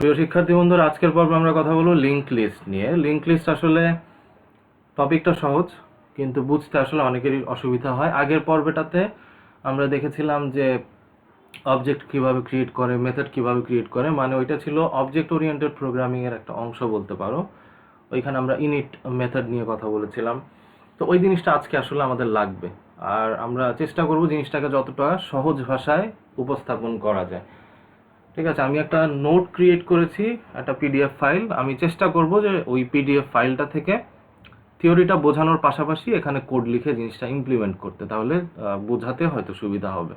প্রিয় শিক্ষার্থী বন্ধুরা, আজকের পর্বে আমরা কথা বলবো লিঙ্ক লিস্ট নিয়ে। লিঙ্ক লিস্ট আসলে টপিকটা সহজ, কিন্তু বুঝতে আসলে অনেকেরই অসুবিধা হয়। আগের পর্বটাতে আমরা দেখেছিলাম যে অবজেক্ট কিভাবে ক্রিয়েট করে, মেথড কিভাবে ক্রিয়েট করে, মানে ওইটা ছিল অবজেক্ট ওরিয়েন্টেড প্রোগ্রামিংয়ের একটা অংশ বলতে পারো। ওইখানে আমরা ইনিট মেথড নিয়ে কথা বলেছিলাম। তো ওই জিনিসটা আজকে আসলে আমাদের লাগবে, আর আমরা চেষ্টা করব জিনিসটাকে যতটা সহজ ভাষায় উপস্থাপন করা যায়। ঠিক আছে, আমি একটা নোট ক্রিয়েট করেছি, একটা পিডিএফ ফাইল। আমি চেষ্টা করব যে ওই পিডিএফ ফাইলটা থেকে থিওরিটা বোঝানোর পাশাপাশি এখানে কোড লিখে জিনিসটা ইমপ্লিমেন্ট করতে, তাহলে বোঝাতে হয়তো সুবিধা হবে।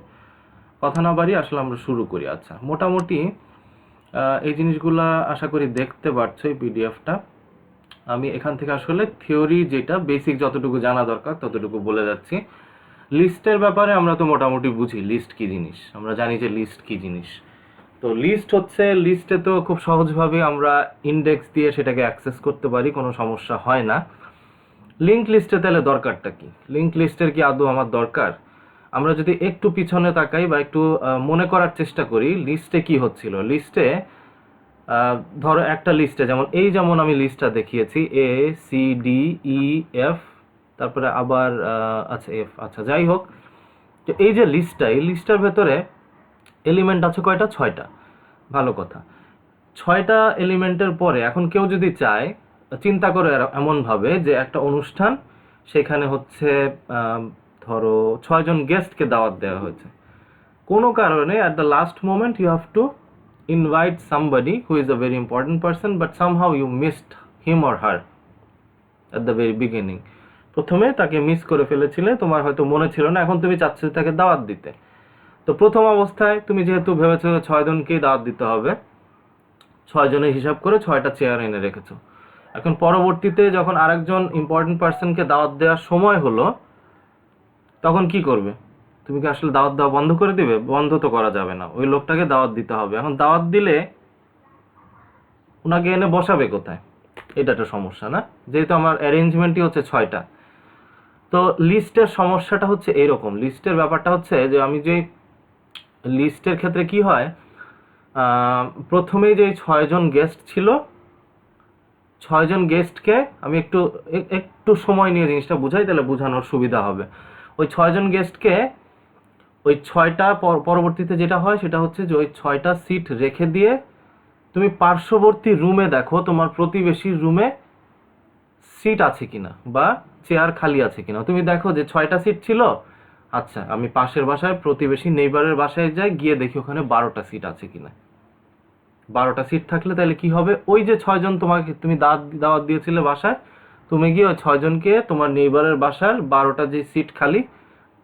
কথা না বাড়িয়ে আসলে আমরা শুরু করি। আচ্ছা, মোটামুটি এই জিনিসগুলা আশা করি দেখতে পাচ্ছ এই পিডিএফটা। আমি এখান থেকে আসলে থিওরি যেটা বেসিক যতটুকু জানা দরকার ততটুকু বলে যাচ্ছি। লিস্টের ব্যাপারে আমরা তো মোটামুটি বুঝি লিস্ট কী জিনিস, আমরা জানি যে লিস্ট কী জিনিস। তো লিস্ট হচ্ছে, লিস্টে তো খুব সহজভাবে আমরা ইন্ডেক্স দিয়ে সেটাকে অ্যাক্সেস করতে পারি, কোনো সমস্যা হয় না। লিঙ্ক লিস্টে তাহলে দরকারটা কি? লিঙ্ক লিস্টের কি আদৌ আমার দরকার? আমরা যদি একটু পিছনে তাকাই বা একটু মনে করার চেষ্টা করি লিস্টে কি হচ্ছিল। লিস্টে ধরো একটা লিস্টে যেমন আমি লিস্টটা দেখিয়েছি A C D E F, তারপরে আবার আচ্ছা এফ, আচ্ছা যাই হোক। তো এই যে লিস্টটা, এই লিস্টটার ভেতরে এলিমেন্ট আছে কয়টা? 6টা। ভালো কথা। 6টা এলিমেন্টের পরে এখন কেউ যদি চায়, চিন্তা করে এমনভাবে যে একটা অনুষ্ঠান, সেখানে হচ্ছে ধরো 6জন গেস্টকে দাওয়াত দেওয়া হয়েছে। কোনো কারণে at the last moment you have to invite somebody who is a very important person, but somehow you missed him or her at the very beginning. প্রথমে তাকে মিস করে ফেলেছিলে, তোমার হয়তো মনে ছিল না, এখন তুমি চাচ্ছ তাকে দাওয়াত দিতে। তো প্রথম অবস্থায় তুমি যেহেতু ভেবেছো 6জনকেই দাওয়াত দিতে হবে, 6জনের হিসাব করে 6টা চেয়ার এনে রেখেছো। এখন পরবর্তীতে যখন আরেকজন ইম্পর্টেন্ট পার্সনকে দাওয়াত দেওয়ার সময় হলো, তখন কি করবে? তুমি কি আসলে দাওয়াত দেওয়া বন্ধ করে দিবে? বন্ধ তো করা যাবে না, ওই লোকটাকে দাওয়াত দিতে হবে। এখন দাওয়াত দিলে ওনাকে এনে বসাবে কোথায়? এটা একটা সমস্যা না, যেহেতু আমার অ্যারেঞ্জমেন্টই হচ্ছে 6টা। তো লিস্টের সমস্যাটা হচ্ছে এইরকম। লিস্টের ব্যাপারটা হচ্ছে যে আমি যে লিস্টের ক্ষেত্রে কি হয়, প্রথমেই যে 6জন গেস্ট ছিল, 6জন গেস্টকে আমি একটু একটু সময় নিয়ে জিনিসটা বুঝাই, তাহলে বোঝানোর সুবিধা হবে। ওই 6জন গেস্টকে ওই 6টা পরবর্তীতে যেটা হয় সেটা হচ্ছে যে ওই 6টা সিট রেখে দিয়ে তুমি পার্শ্ববর্তী রুমে দেখো তোমার প্রতিবেশীর রুমে সিট আছে কিনা বা চেয়ার খালি আছে কিনা। তুমি দেখো যে 6টা সিট ছিল, আচ্ছা আমি পাশের বাসায় প্রতিবেশী নেইবারের বাসায় যাই, গিয়ে দেখি ওখানে 12টা সিট আছে কিনা। 12টা সিট থাকলে তাহলে কি হবে, ওই যে 6জন তোমাকে তুমি দাওয়াত দিয়েছিলে বাসায়, তুমি গিয়ে ওই 6জনকে তোমার নেইবারের বাসার 12টা যে সিট খালি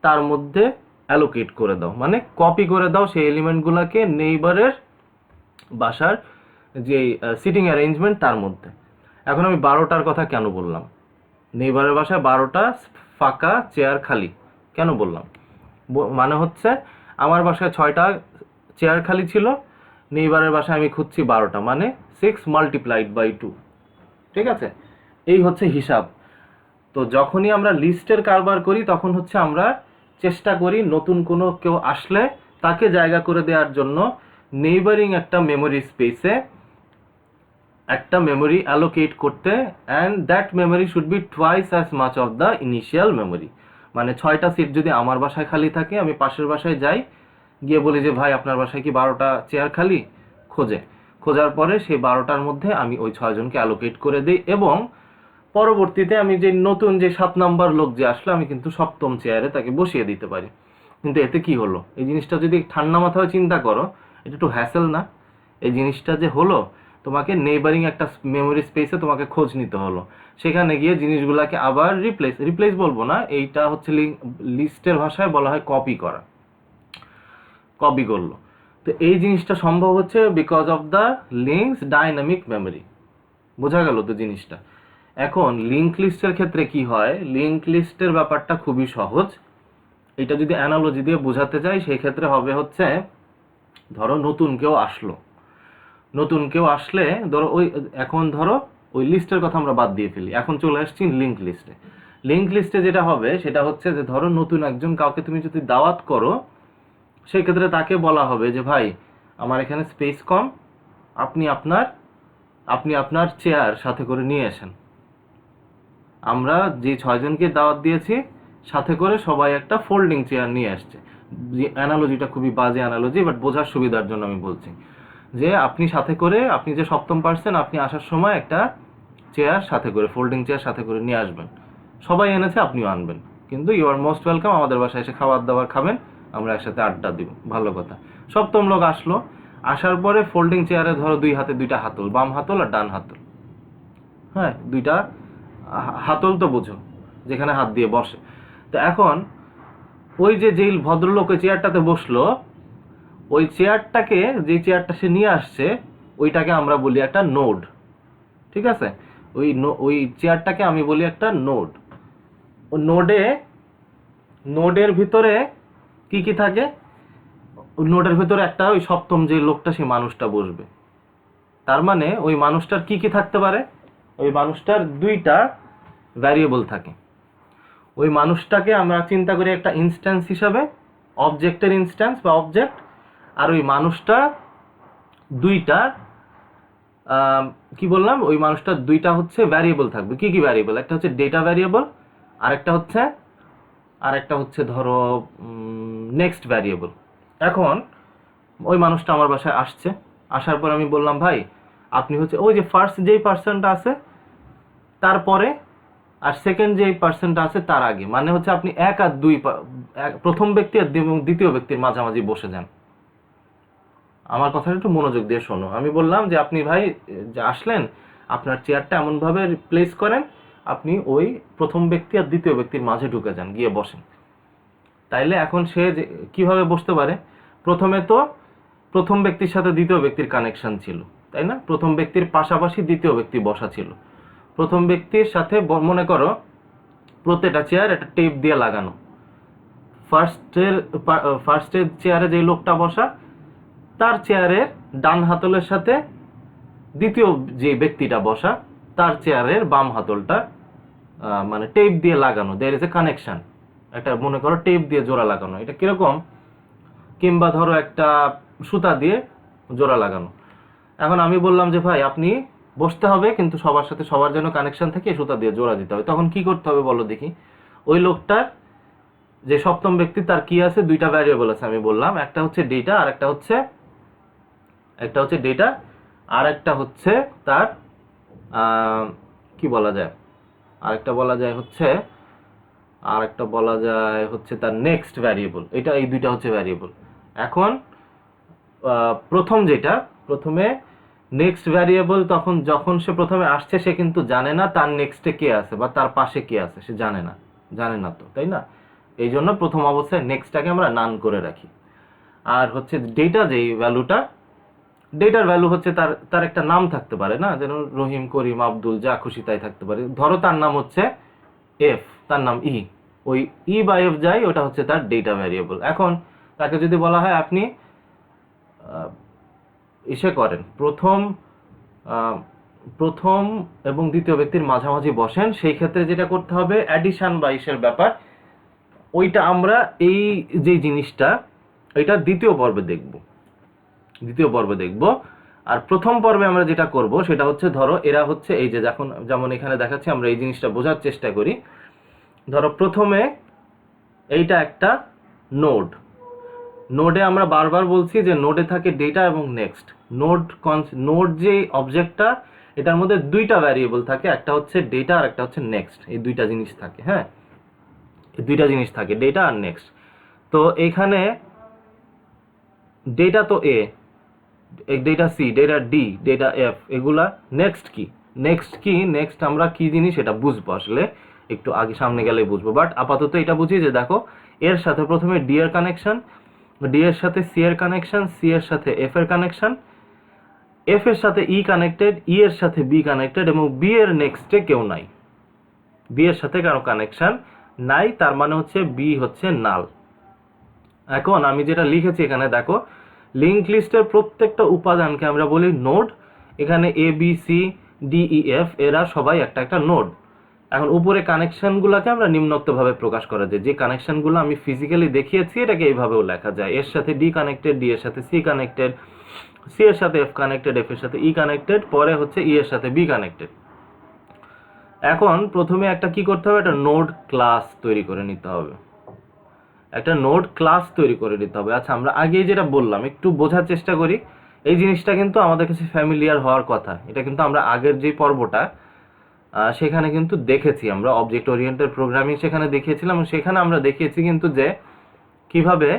তার মধ্যে অ্যালোকেট করে দাও, মানে কপি করে দাও সেই এলিমেন্টগুলোকে নেইবারের বাসার যে সিটিং অ্যারেঞ্জমেন্ট তার মধ্যে। এখন আমি 12টার কথা কেন বললাম? নেইবারের বাসায় 12টা ফাঁকা চেয়ার খালি কেন বললাম? মানে হচ্ছে আমার বাসায় 6টা চেয়ার খালি ছিল, নেইবারের বাসায় আমি খুঁজছি 12টা, মানে 6 মাল্টিপ্লাইড বাই 2। ঠিক আছে, এই হচ্ছে হিসাব। তো যখনই আমরা লিস্টের কারবার করি তখন হচ্ছে আমরা চেষ্টা করি নতুন কোনো কেউ আসলে তাকে জায়গা করে দেওয়ার জন্য নেইবারিং একটা মেমোরি স্পেসে একটা মেমোরি অ্যালোকেট করতে, and that memory should be twice as much of the initial memory. মানে 6টা সিট যদি আমার বাসায় খালি থাকে, আমি পাশের বাসায় যাই, গিয়ে বলি যে ভাই আপনার বাসায় কি 12টা চেয়ার খালি? খোঁজার পরে সেই 12টার মধ্যে আমি ওই 6জনকে অ্যালোকেট করে দিই, এবং পরবর্তীতে আমি যে নতুন যে 7 নাম্বার লোক যে আসলো, আমি কিন্তু 7ম চেয়ারে তাকে বসিয়ে দিতে পারি। কিন্তু এতে কি হলো? এই জিনিসটা যদি ঠান্ডা মাথায় চিন্তা করো, এটা একটু হ্যাসেল না? এই জিনিসটা যে হলো, তোমাকে নেইবারিং একটা মেমোরি স্পেসে তোমাকে খোঁজ নিতে হলো, সেখানে গিয়ে জিনিসগুলোকে আবার রিপ্লেস বলবো না, এইটা হচ্ছে লিস্টের ভাষায় বলা হয় কপি করলো। তো এই জিনিসটা সম্ভব হচ্ছে because of the links dynamic memory. বোঝা গেল তো জিনিসটা? এখন লিঙ্ক লিস্টের ক্ষেত্রে কি হয়, লিঙ্ক লিস্টের ব্যাপারটা খুবই সহজ। এটা যদি অ্যানালজি দিয়ে বোঝাতে চাই, সেই ক্ষেত্রে হবে হচ্ছে, ধরো নতুন কেউ আসলে ধরো এখন ধরো ওই লিস্টের কথা আমরা বাদ দিয়ে ফেলি, এখন চলে আসছি লিঙ্ক লিস্টে। লিঙ্ক লিস্টে যেটা হবে সেটা হচ্ছে যে ধরো নতুন একজন কাউকে তুমি যদি দাওয়াত করো, সেই ক্ষেত্রে তাকে বলা হবে যে ভাই আমার এখানে স্পেস কম, আপনি আপনার আপনি আপনার চেয়ার সাথে করে নিয়ে আসেন। আমরা যে 6 জনকে দাওয়াত দিয়েছি সাথে করে সবাই একটা ফোল্ডিং চেয়ার নিয়ে আসছে। অ্যানালজিটা খুবই বাজে অ্যানালজি, বাট বোঝার সুবিধার জন্য আমি বলছি যে আপনি সাথে করে, আপনি যে সপ্তম পার্সন, আপনি আসার সময় একটা চেয়ার সাথে করে, ফোল্ডিং চেয়ার সাথে করে নিয়ে আসবেন। সবাই এনেছে, আপনিও আনবেন। কিন্তু ইউ আর মোস্ট ওয়েলকাম, আমাদের বাসায় এসে খাবার দাবার খাবেন, আমরা একসাথে আড্ডা দিব। ভালো কথা। সপ্তম লোক আসলো, আসার পরে ফোল্ডিং চেয়ারে ধরো 2 হাতে 2টা হাতল, বাম হাতল আর ডান হাতল। হ্যাঁ, 2টা হাতল তো বুঝো, যেখানে হাত দিয়ে বসে। তো এখন ওই যেই ভদ্রলোক ওই চেয়ারটাতে বসলো, ওই চেয়ারটাকে, যে চেয়ারটা সে নিয়ে আসছে, ওইটাকে আমরা বলি একটা নোড। ঠিক আছে? ওই চেয়ারটাকে আমি বলি একটা নোড। ও নোডের ভিতরে কি কি থাকে? নোডের ভিতরে একটা ওই সপ্তম যে লোকটা, সেই মানুষটা বসবে। তার মানে ওই মানুষটার কি কি থাকতে পারে? ওই মানুষটার 2টা ভ্যারিয়েবল থাকে। ওই মানুষটাকে আমরা চিন্তা করি একটা ইনস্ট্যান্স হিসাবে, অবজেক্টের ইনস্ট্যান্স বা অবজেক্ট। আর ওই মানুষটা 2টা কি বললাম, ওই মানুষটার 2টা হচ্ছে ভ্যারিয়েবল থাকবে। কি কি ভ্যারিয়েবল? একটা হচ্ছে ডেটা ভ্যারিয়েবল, আর একটা হচ্ছে ধরো নেক্সট ভ্যারিয়েবল। এখন ওই মানুষটা আমার বাসায় আসছে, আসার পর আমি বললাম, ভাই আপনি হচ্ছে ওই যে ফার্স্ট যেই পার্সনটা আছে তারপরে, আর সেকেন্ড যেই পার্সনটা আছে তার আগে। মানে হচ্ছে আপনি 1 আর 2, প্রথম ব্যক্তি আর দ্বিতীয় ব্যক্তির মাঝামাঝি বসে যান। আমার কথাটা একটু মনোযোগ দিয়ে শোনো। আমি বললাম যে আপনি ভাই যে আসলেন, আপনার চেয়ারটা এমনভাবে প্লেস করেন, আপনি ওই প্রথম ব্যক্তি আর দ্বিতীয় ব্যক্তির মাঝে ঢুকে যান, গিয়ে বসেন। তাইলে এখন সে কিভাবে বসতে পারে? প্রথমে তো প্রথম ব্যক্তির সাথে দ্বিতীয় ব্যক্তির কানেকশন ছিল, তাই না? প্রথম ব্যক্তির পাশাপাশি দ্বিতীয় ব্যক্তি বসা ছিল। প্রথম ব্যক্তির সাথে মনে করো প্রত্যেকটা চেয়ার একটা টেপ দিয়ে লাগানো। ফার্স্টের চেয়ারে যে লোকটা বসা, তার চেয়ারের ডান হাতলের সাথে দ্বিতীয় যে ব্যক্তিটা বসা, তার চেয়ারের বাম হাতলটা মানে টেপ দিয়ে লাগানো। There is a connection. একটা মনে করো টেপ দিয়ে জোড়া লাগানো। এটা কিরকম? কিংবা ধরো একটা সুতা দিয়ে জোড়া লাগানো। এখন আমি বললাম যে ভাই আপনি বসতে হবে, কিন্তু সবার সাথে সবার যেন কানেকশন থাকে, সুতা দিয়ে জোড়া দিতে হবে। তখন কি করতে হবে বলো দেখি? ওই লোকটার যে সপ্তম ব্যক্তি, তার কি আছে? 2টা ভ্যারিয়েবল আছে। আমি বললাম একটা হচ্ছে ডেটা, আর একটা হচ্ছে ডেটা, আর একটা হচ্ছে তার কি বলা যায়, আরেকটা বলা যায় হচ্ছে তার নেক্সট ভ্যারিয়েবল। এই 2টা হচ্ছে ভ্যারিয়েবল। এখন প্রথমে নেক্সট ভ্যারিয়েবল, যখন সে প্রথমে আসছে, সে কিন্তু জানে না তার নেক্সটে কে আছে বা তার পাশে কে আছে, সে জানে না তো, তাই না? এই জন্য প্রথম অবস্থায় নেক্সটটাকে আমরা নান করে রাখি। আর হচ্ছে ডেটা, যেই ভ্যালুটা, ডেটার ভ্যালু হচ্ছে তার একটা নাম থাকতে পারে না, যেন রহিম, করিম, আব্দুল, যা খুশি তাই থাকতে পারে। ধরো তার নাম হচ্ছে এফ, তার নাম ই, ওই ই বা এফ যাই, ওটা হচ্ছে তার ডেটা ভ্যারিয়েবল। এখন তাকে যদি বলা হয় আপনি ইসে করেন, প্রথম এবং দ্বিতীয় ব্যক্তির মাঝামাঝি বসেন, সেই ক্ষেত্রে যেটা করতে হবে, অ্যাডিশন বা ইসের ব্যাপার, ওইটা আমরা এই যে জিনিসটা, এটা দ্বিতীয় পর্বে দেখব। আর প্রথম পর্বে আমরা যেটা করব সেটা হচ্ছে, ধরো এরা হচ্ছে এই যে যেমন এখানে দেখাচ্ছি, আমরা এই জিনিসটা বোঝার চেষ্টা করি। ধরো প্রথমে এইটা একটা নোডে আমরা বারবার বলছি যে নোডে থাকে ডেটা এবং নেক্সট। নোড যে অবজেক্টটা, এটার মধ্যে 2টা ভ্যারিয়েবল থাকে, একটা হচ্ছে ডেটা আর একটা হচ্ছে নেক্সট। এই 2টা জিনিস থাকে। হ্যাঁ, এই 2টা জিনিস থাকে, ডেটা আর নেক্সট। তো এখানে ডেটা তো A, data C, data D, data F, এগুলা নেক্সট আমরা কি জিনিস এটা বুঝবো, আসলে একটু আগে সামনে গেলে বুঝবো। বাট আপাতত এটা বুঝি যে দেখো, এর সাথে প্রথমে ডি এর কানেকশন, ডি এর সাথে সি এর কানেকশন, সি এর সাথে এফ এর কানেকশন, এফ এর সাথে ই কানেক্টেড, ই এর সাথে বি কানেক্টেড, এবং বি এর নেক্সটে কেউ নাই, বি এর সাথে কারো কানেকশন নাই। তার মানে হচ্ছে বি হচ্ছে নাল। এখন আমি যেটা লিখেছি এখানে দেখো, লিঙ্ক লিস্টের প্রত্যেকটা উপাদানকে আমরা বলি নোড। এখানে A B C D E F, এরা সবাই একটা নোড। এখন উপরে কানেকশনগুলোকে আমরা নিম্নোক্তভাবে প্রকাশ করা যায়। যে কানেকশনগুলো আমি ফিজিক্যালি দেখিয়েছি, এটাকে এইভাবেও লেখা যায়। এর সাথে ডি কানেক্টেড, ডি এর সাথে সি কানেক্টেড, সি এর সাথে এফ কানেক্টেড, এফ এর সাথে ই কানেক্টেড, পরে হচ্ছে ই এর সাথে বি কানেক্টেড। এখন প্রথমে একটা কি করতে হবে, একটা নোড ক্লাস তৈরি করে নিতে হবে, একটা নোড ক্লাস তৈরি করে নিতে হবে। আচ্ছা, আমরা আগেই যেটা বললাম একটু বোঝার চেষ্টা করি, এই জিনিসটা কিন্তু আমাদের কাছে ফ্যামিলিয়ার হওয়ার কথা। এটা কিন্তু আমরা আগের যে পর্বটা সেখানে কিন্তু দেখেছি, আমরা অবজেক্ট ওরিয়েন্টেড প্রোগ্রামিং সেখানে দেখিয়েছিলাম, সেখানে আমরা দেখিয়েছি কিন্তু যে কিভাবে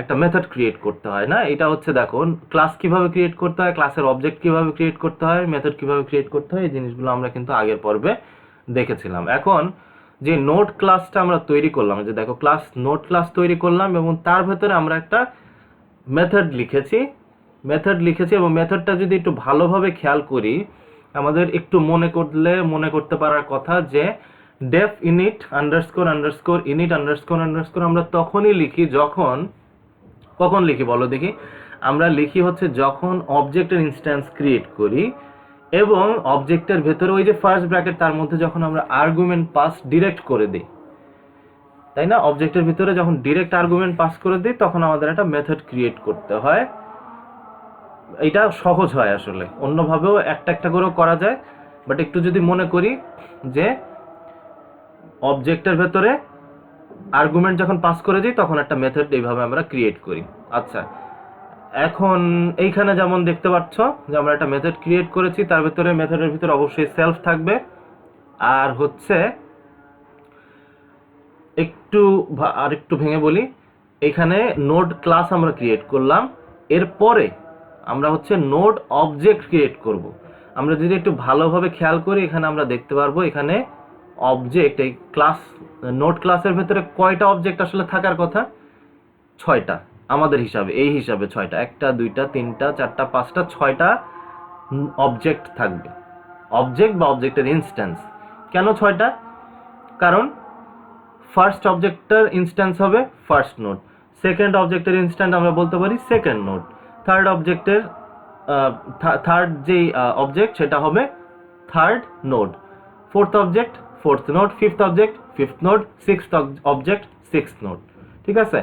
একটা মেথড ক্রিয়েট করতে হয়। না, এটা হচ্ছে দেখো ক্লাস কিভাবে ক্রিয়েট করতে হয়, ক্লাসের অবজেক্ট কিভাবে ক্রিয়েট করতে হয়, মেথড কিভাবে ক্রিয়েট করতে হয়, এই জিনিসগুলো আমরা কিন্তু আগের পর্বে দেখেছিলাম। এখন যে নোড ক্লাসটা আমরা তৈরি করলাম, যে দেখো ক্লাস নোড ক্লাস তৈরি করলাম এবং তার ভেতরে আমরা একটা মেথড লিখেছি এবং মেথডটা যদি একটু ভালোভাবে খেয়াল করি, আমাদের একটু মনে করতে পারার কথা যে def init underscore underscore init underscore underscore আমরা তখনই লিখি যখন, কখন লিখি বলো দেখি, আমরা লিখি হচ্ছে যখন অবজেক্টের ইনস্ট্যান্স ক্রিয়েট করি এবং অবজেক্টের ভেতরে ওই যে ফার্স্ট ব্র্যাকেট তার মধ্যে যখন আমরা আর্গুমেন্ট পাস ডিরেক্ট করে দিই, তাই না, অবজেক্টের ভিতরে যখন ডিরেক্ট আর্গুমেন্ট পাস করে দিই তখন আমাদের একটা মেথড ক্রিয়েট করতে হয়। এটা সহজ হয় আসলে, অন্যভাবেও একটা একটা করেও করা যায়, বাট একটু যদি মনে করি যে অবজেক্টের ভেতরে আর্গুমেন্ট যখন পাস করে দিই তখন একটা মেথড এইভাবে আমরা ক্রিয়েট করি। আচ্ছা, এখন এইখানে যেমন দেখতে পাচ্ছ যে আমরা একটা মেথড ক্রিয়েট করেছি, তার ভেতরে মেথডের ভিতরে অবশ্যই সেলফ থাকবে, আর হচ্ছে একটু ভেঙে বলি, এখানে নোড ক্লাস আমরা ক্রিয়েট করলাম, এরপরে আমরা হচ্ছে নোড অবজেক্ট ক্রিয়েট করব। আমরা যদি একটু ভালোভাবে খেয়াল করি এখানে আমরা দেখতে পারবো এখানে অবজেক্ট, এই ক্লাস নোড ক্লাসের ভেতরে কয়টা অবজেক্ট আসলে থাকার কথা, 6টা আমাদের হিসাবে, এই হিসাবে 6টা, 1টা 2টা 3টা 4টা 5টা 6টা অবজেক্ট থাকবে, অবজেক্ট বা অবজেক্টের ইনস্ট্যান্স। কেন 6টা? কারণ ফার্স্ট অবজেক্টের ইনস্ট্যান্স হবে ফার্স্ট নোড, সেকেন্ড অবজেক্টের ইনস্ট্যান্স আমরা বলতে পারি সেকেন্ড নোড, থার্ড অবজেক্টের থার্ড যেই অবজেক্ট সেটা হবে third node, fourth object fourth node, fifth object fifth node, sixth object sixth node. ঠিক আছে,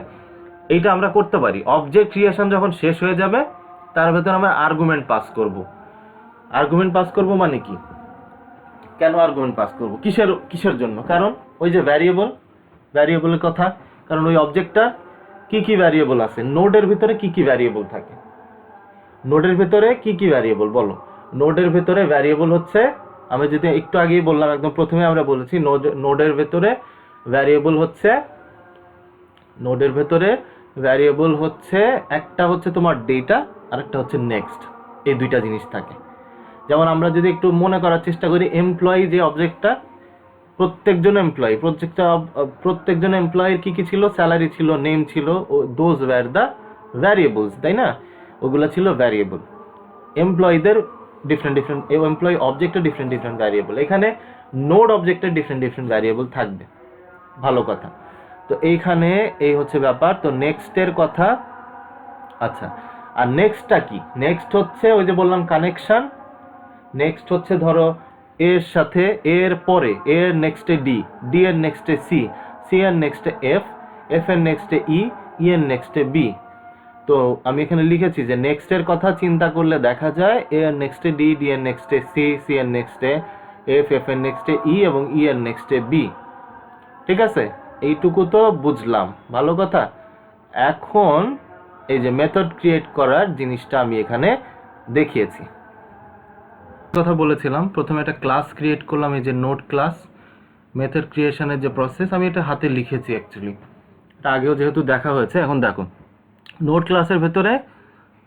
এইটা আমরা করতে পারি। অবজেক্ট ক্রিয়েশন যখন শেষ হয়ে যাবে তার ভেতরে আমরা আর্গুমেন্ট পাস করব। আর্গুমেন্ট পাস করব মানে কি, কেন আর্গুমেন্ট পাস করব, কিসের জন্য? কারণ ওই যে ভ্যারিয়েবলের কথা, কারণ ওই অবজেক্টটা কি কি ভ্যারিয়েবল আছে, নোডের ভিতরে কি কি ভ্যারিয়েবল থাকে, নোডের ভিতরে কি কি ভ্যারিয়েবল বলো। নোডের ভিতরে ভ্যারিয়েবল হচ্ছে, আমি যদি একটু আগেই বললাম, একদম প্রথমে আমরা বলেছি নোডের ভেতরে ভ্যারিয়েবল হচ্ছে, নোডের ভেতরে ভ্যারিয়েবল হচ্ছে একটা হচ্ছে তোমার ডেটা আর একটা হচ্ছে নেক্সট, এই দুইটা জিনিস থাকে। যেমন আমরা যদি একটু মনে করার চেষ্টা করি, এমপ্লয়ি যে অবজেক্টটা, প্রত্যেকজন এমপ্লয়ির কি কি ছিল, স্যালারি ছিল, নেম ছিল, দোজ ওয়্যার দ্য ভ্যারিয়েবলস, তাই না, ওগুলো ছিল ভ্যারিয়েবল। এমপ্লয়ীদের ডিফারেন্ট এমপ্লয়ি অবজেক্টের ডিফারেন্ট ভ্যারিয়েবল, এখানে নোড অবজেক্টের ডিফারেন্ট ভ্যারিয়েবল থাকবে। ভালো কথা, তো এইখানে এই হচ্ছে ব্যাপার। তো নেক্সটের কথা, আচ্ছা, আর নেক্সটটা কি, নেক্সট হচ্ছে ওই যে বললাম কানেকশন, নেক্সট হচ্ছে ধরো এর সাথে এর পরে এর নেক্সটে ডি, ডি এর নেক্সটে সি, সি এর নেক্সটে এফ, এফ এর নেক্সটে ই, ই এর নেক্সটে বি। তো আমি এখানে লিখেছি যে নেক্সটের কথা চিন্তা করলে দেখা যায় এ এর নেক্সটে ডি, ডি এর নেক্সটে সি, সি এর নেক্সটে এফ, এফ এর নেক্সটে ই এবং ই এর নেক্সটে বি। ঠিক আছে, এইটুকু তো বুঝলাম, ভালো কথা। এখন এই যে মেথড ক্রিয়েট করার জিনিসটা আমি এখানে দেখিয়েছি, কথা বলেছিলাম, প্রথমে একটা ক্লাস ক্রিয়েট করলাম, এই যে নোড ক্লাস, মেথড ক্রিয়েশনের যে প্রসেস আমি এটা হাতে লিখেছি অ্যাকচুয়ালি, এটা আগেও যেহেতু দেখা হয়েছে। এখন দেখো নোড ক্লাসের ভেতরে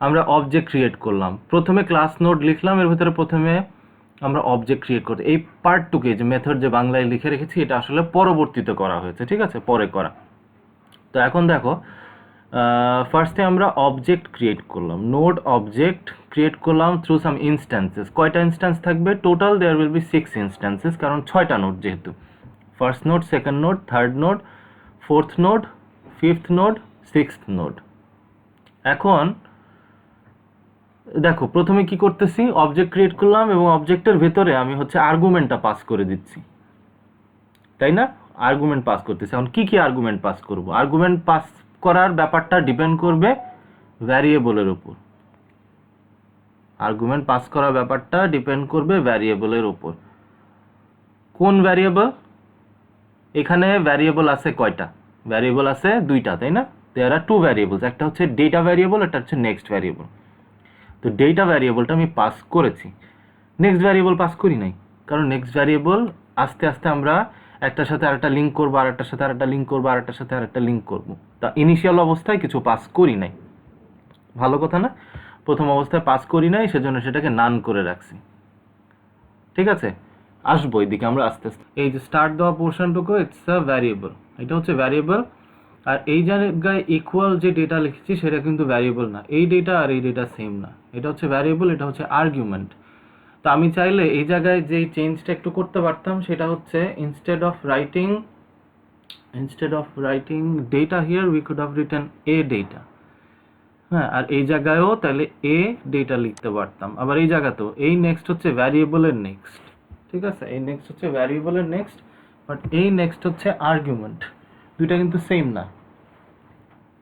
আমরা অবজেক্ট ক্রিয়েট করলাম, প্রথমে ক্লাস নোড লিখলাম, এর ভেতরে প্রথমে আমরা অবজেক্ট ক্রিয়েট করতে, এই পার্টটুকে যে মেথড যে বাংলায় লিখে রেখেছি এটা আসলে পরবর্তীতে করা হয়েছে, ঠিক আছে, পরে করা। তো এখন দেখো ফার্স্টে আমরা অবজেক্ট ক্রিয়েট করলাম, নোড অবজেক্ট ক্রিয়েট করলাম থ্রু সাম ইনস্ট্যান্সেস। কয়টা ইনস্ট্যান্স থাকবে total? There will be 6 instances, কারণ 6টা নোড যেহেতু, first node, second node, third node, fourth node, fifth node, sixth node. এখন দেখো প্রথমে কি করতেছি, অবজেক্ট ক্রিয়েট করলাম এবং অবজেক্টের ভেতরে আমি হচ্ছে আর্গুমেন্টটা পাস করে দিচ্ছি, তাই না, আর্গুমেন্ট পাস করতেছি। এখন কি কি আর্গুমেন্ট পাস করব, আর্গুমেন্ট পাস করার ব্যাপারটা ডিপেন্ড করবে ভ্যারিয়েবলের উপর। আর্গুমেন্ট পাস করা ব্যাপারটা ডিপেন্ড করবে ভ্যারিয়েবলের উপর। কোন ভ্যারিয়েবল? এখানে ভ্যারিয়েবল আছে কয়টা? ভ্যারিয়েবল আছে দুইটা, তাই না? দেয়ার আর টু ভ্যারিয়েবলস, একটা হচ্ছে ডেটা ভ্যারিয়েবল, একটা হচ্ছে নেক্সট ভ্যারিয়েবল। তো ডেটা ভ্যারিয়েবলটা আমি পাস করেছি, নেক্সট ভ্যারিয়েবল পাস করি নাই, কারণ নেক্সট ভ্যারিয়েবল আস্তে আস্তে আমরা একটার সাথে আরেকটা লিঙ্ক করবো, আরেকটার সাথে আরেকটা লিঙ্ক করবো, আরেকটার সাথে আরেকটা লিঙ্ক করবো। তা ইনিশিয়াল অবস্থায় কিছু পাস করি নাই, ভালো কথা না? প্রথম অবস্থায় পাস করি নাই, সেজন্য সেটাকে নান করে রাখছি। ঠিক আছে, আসবো এদিকে আমরা আস্তে আস্তে। এই যে স্টার্ট দেওয়া পোর্শনটুকু ইটস আ ভ্যারিয়েবল, এটা হচ্ছে ভ্যারিয়েবল। আর এই জায়গায় ইকুয়াল যে ডেটা লিখেছি সেটা কিন্তু ভ্যারিয়েবল না, এই ডেটা আর এই ডেটা সেম না, এটা হচ্ছে ভ্যারিয়েবল, এটা হচ্ছে আর্গুমেন্ট। তো আমি চাইলে এই জায়গায় যেই চেঞ্জটা একটু করতে পারতাম সেটা হচ্ছে instead of writing data here we could have written A data. হ্যাঁ, আর এই জায়গায়ও তাহলে এ ডেটা লিখতে পারতাম, আবার এই জায়গাতেও এই নেক্সট হচ্ছে ভ্যারিয়েবলের নেক্সট। ঠিক আছে, এই নেক্সট হচ্ছে ভ্যারিয়েবলের নেক্সট, বাট এই নেক্সট হচ্ছে আর্গুমেন্ট, দুইটা কিন্তু সেম না।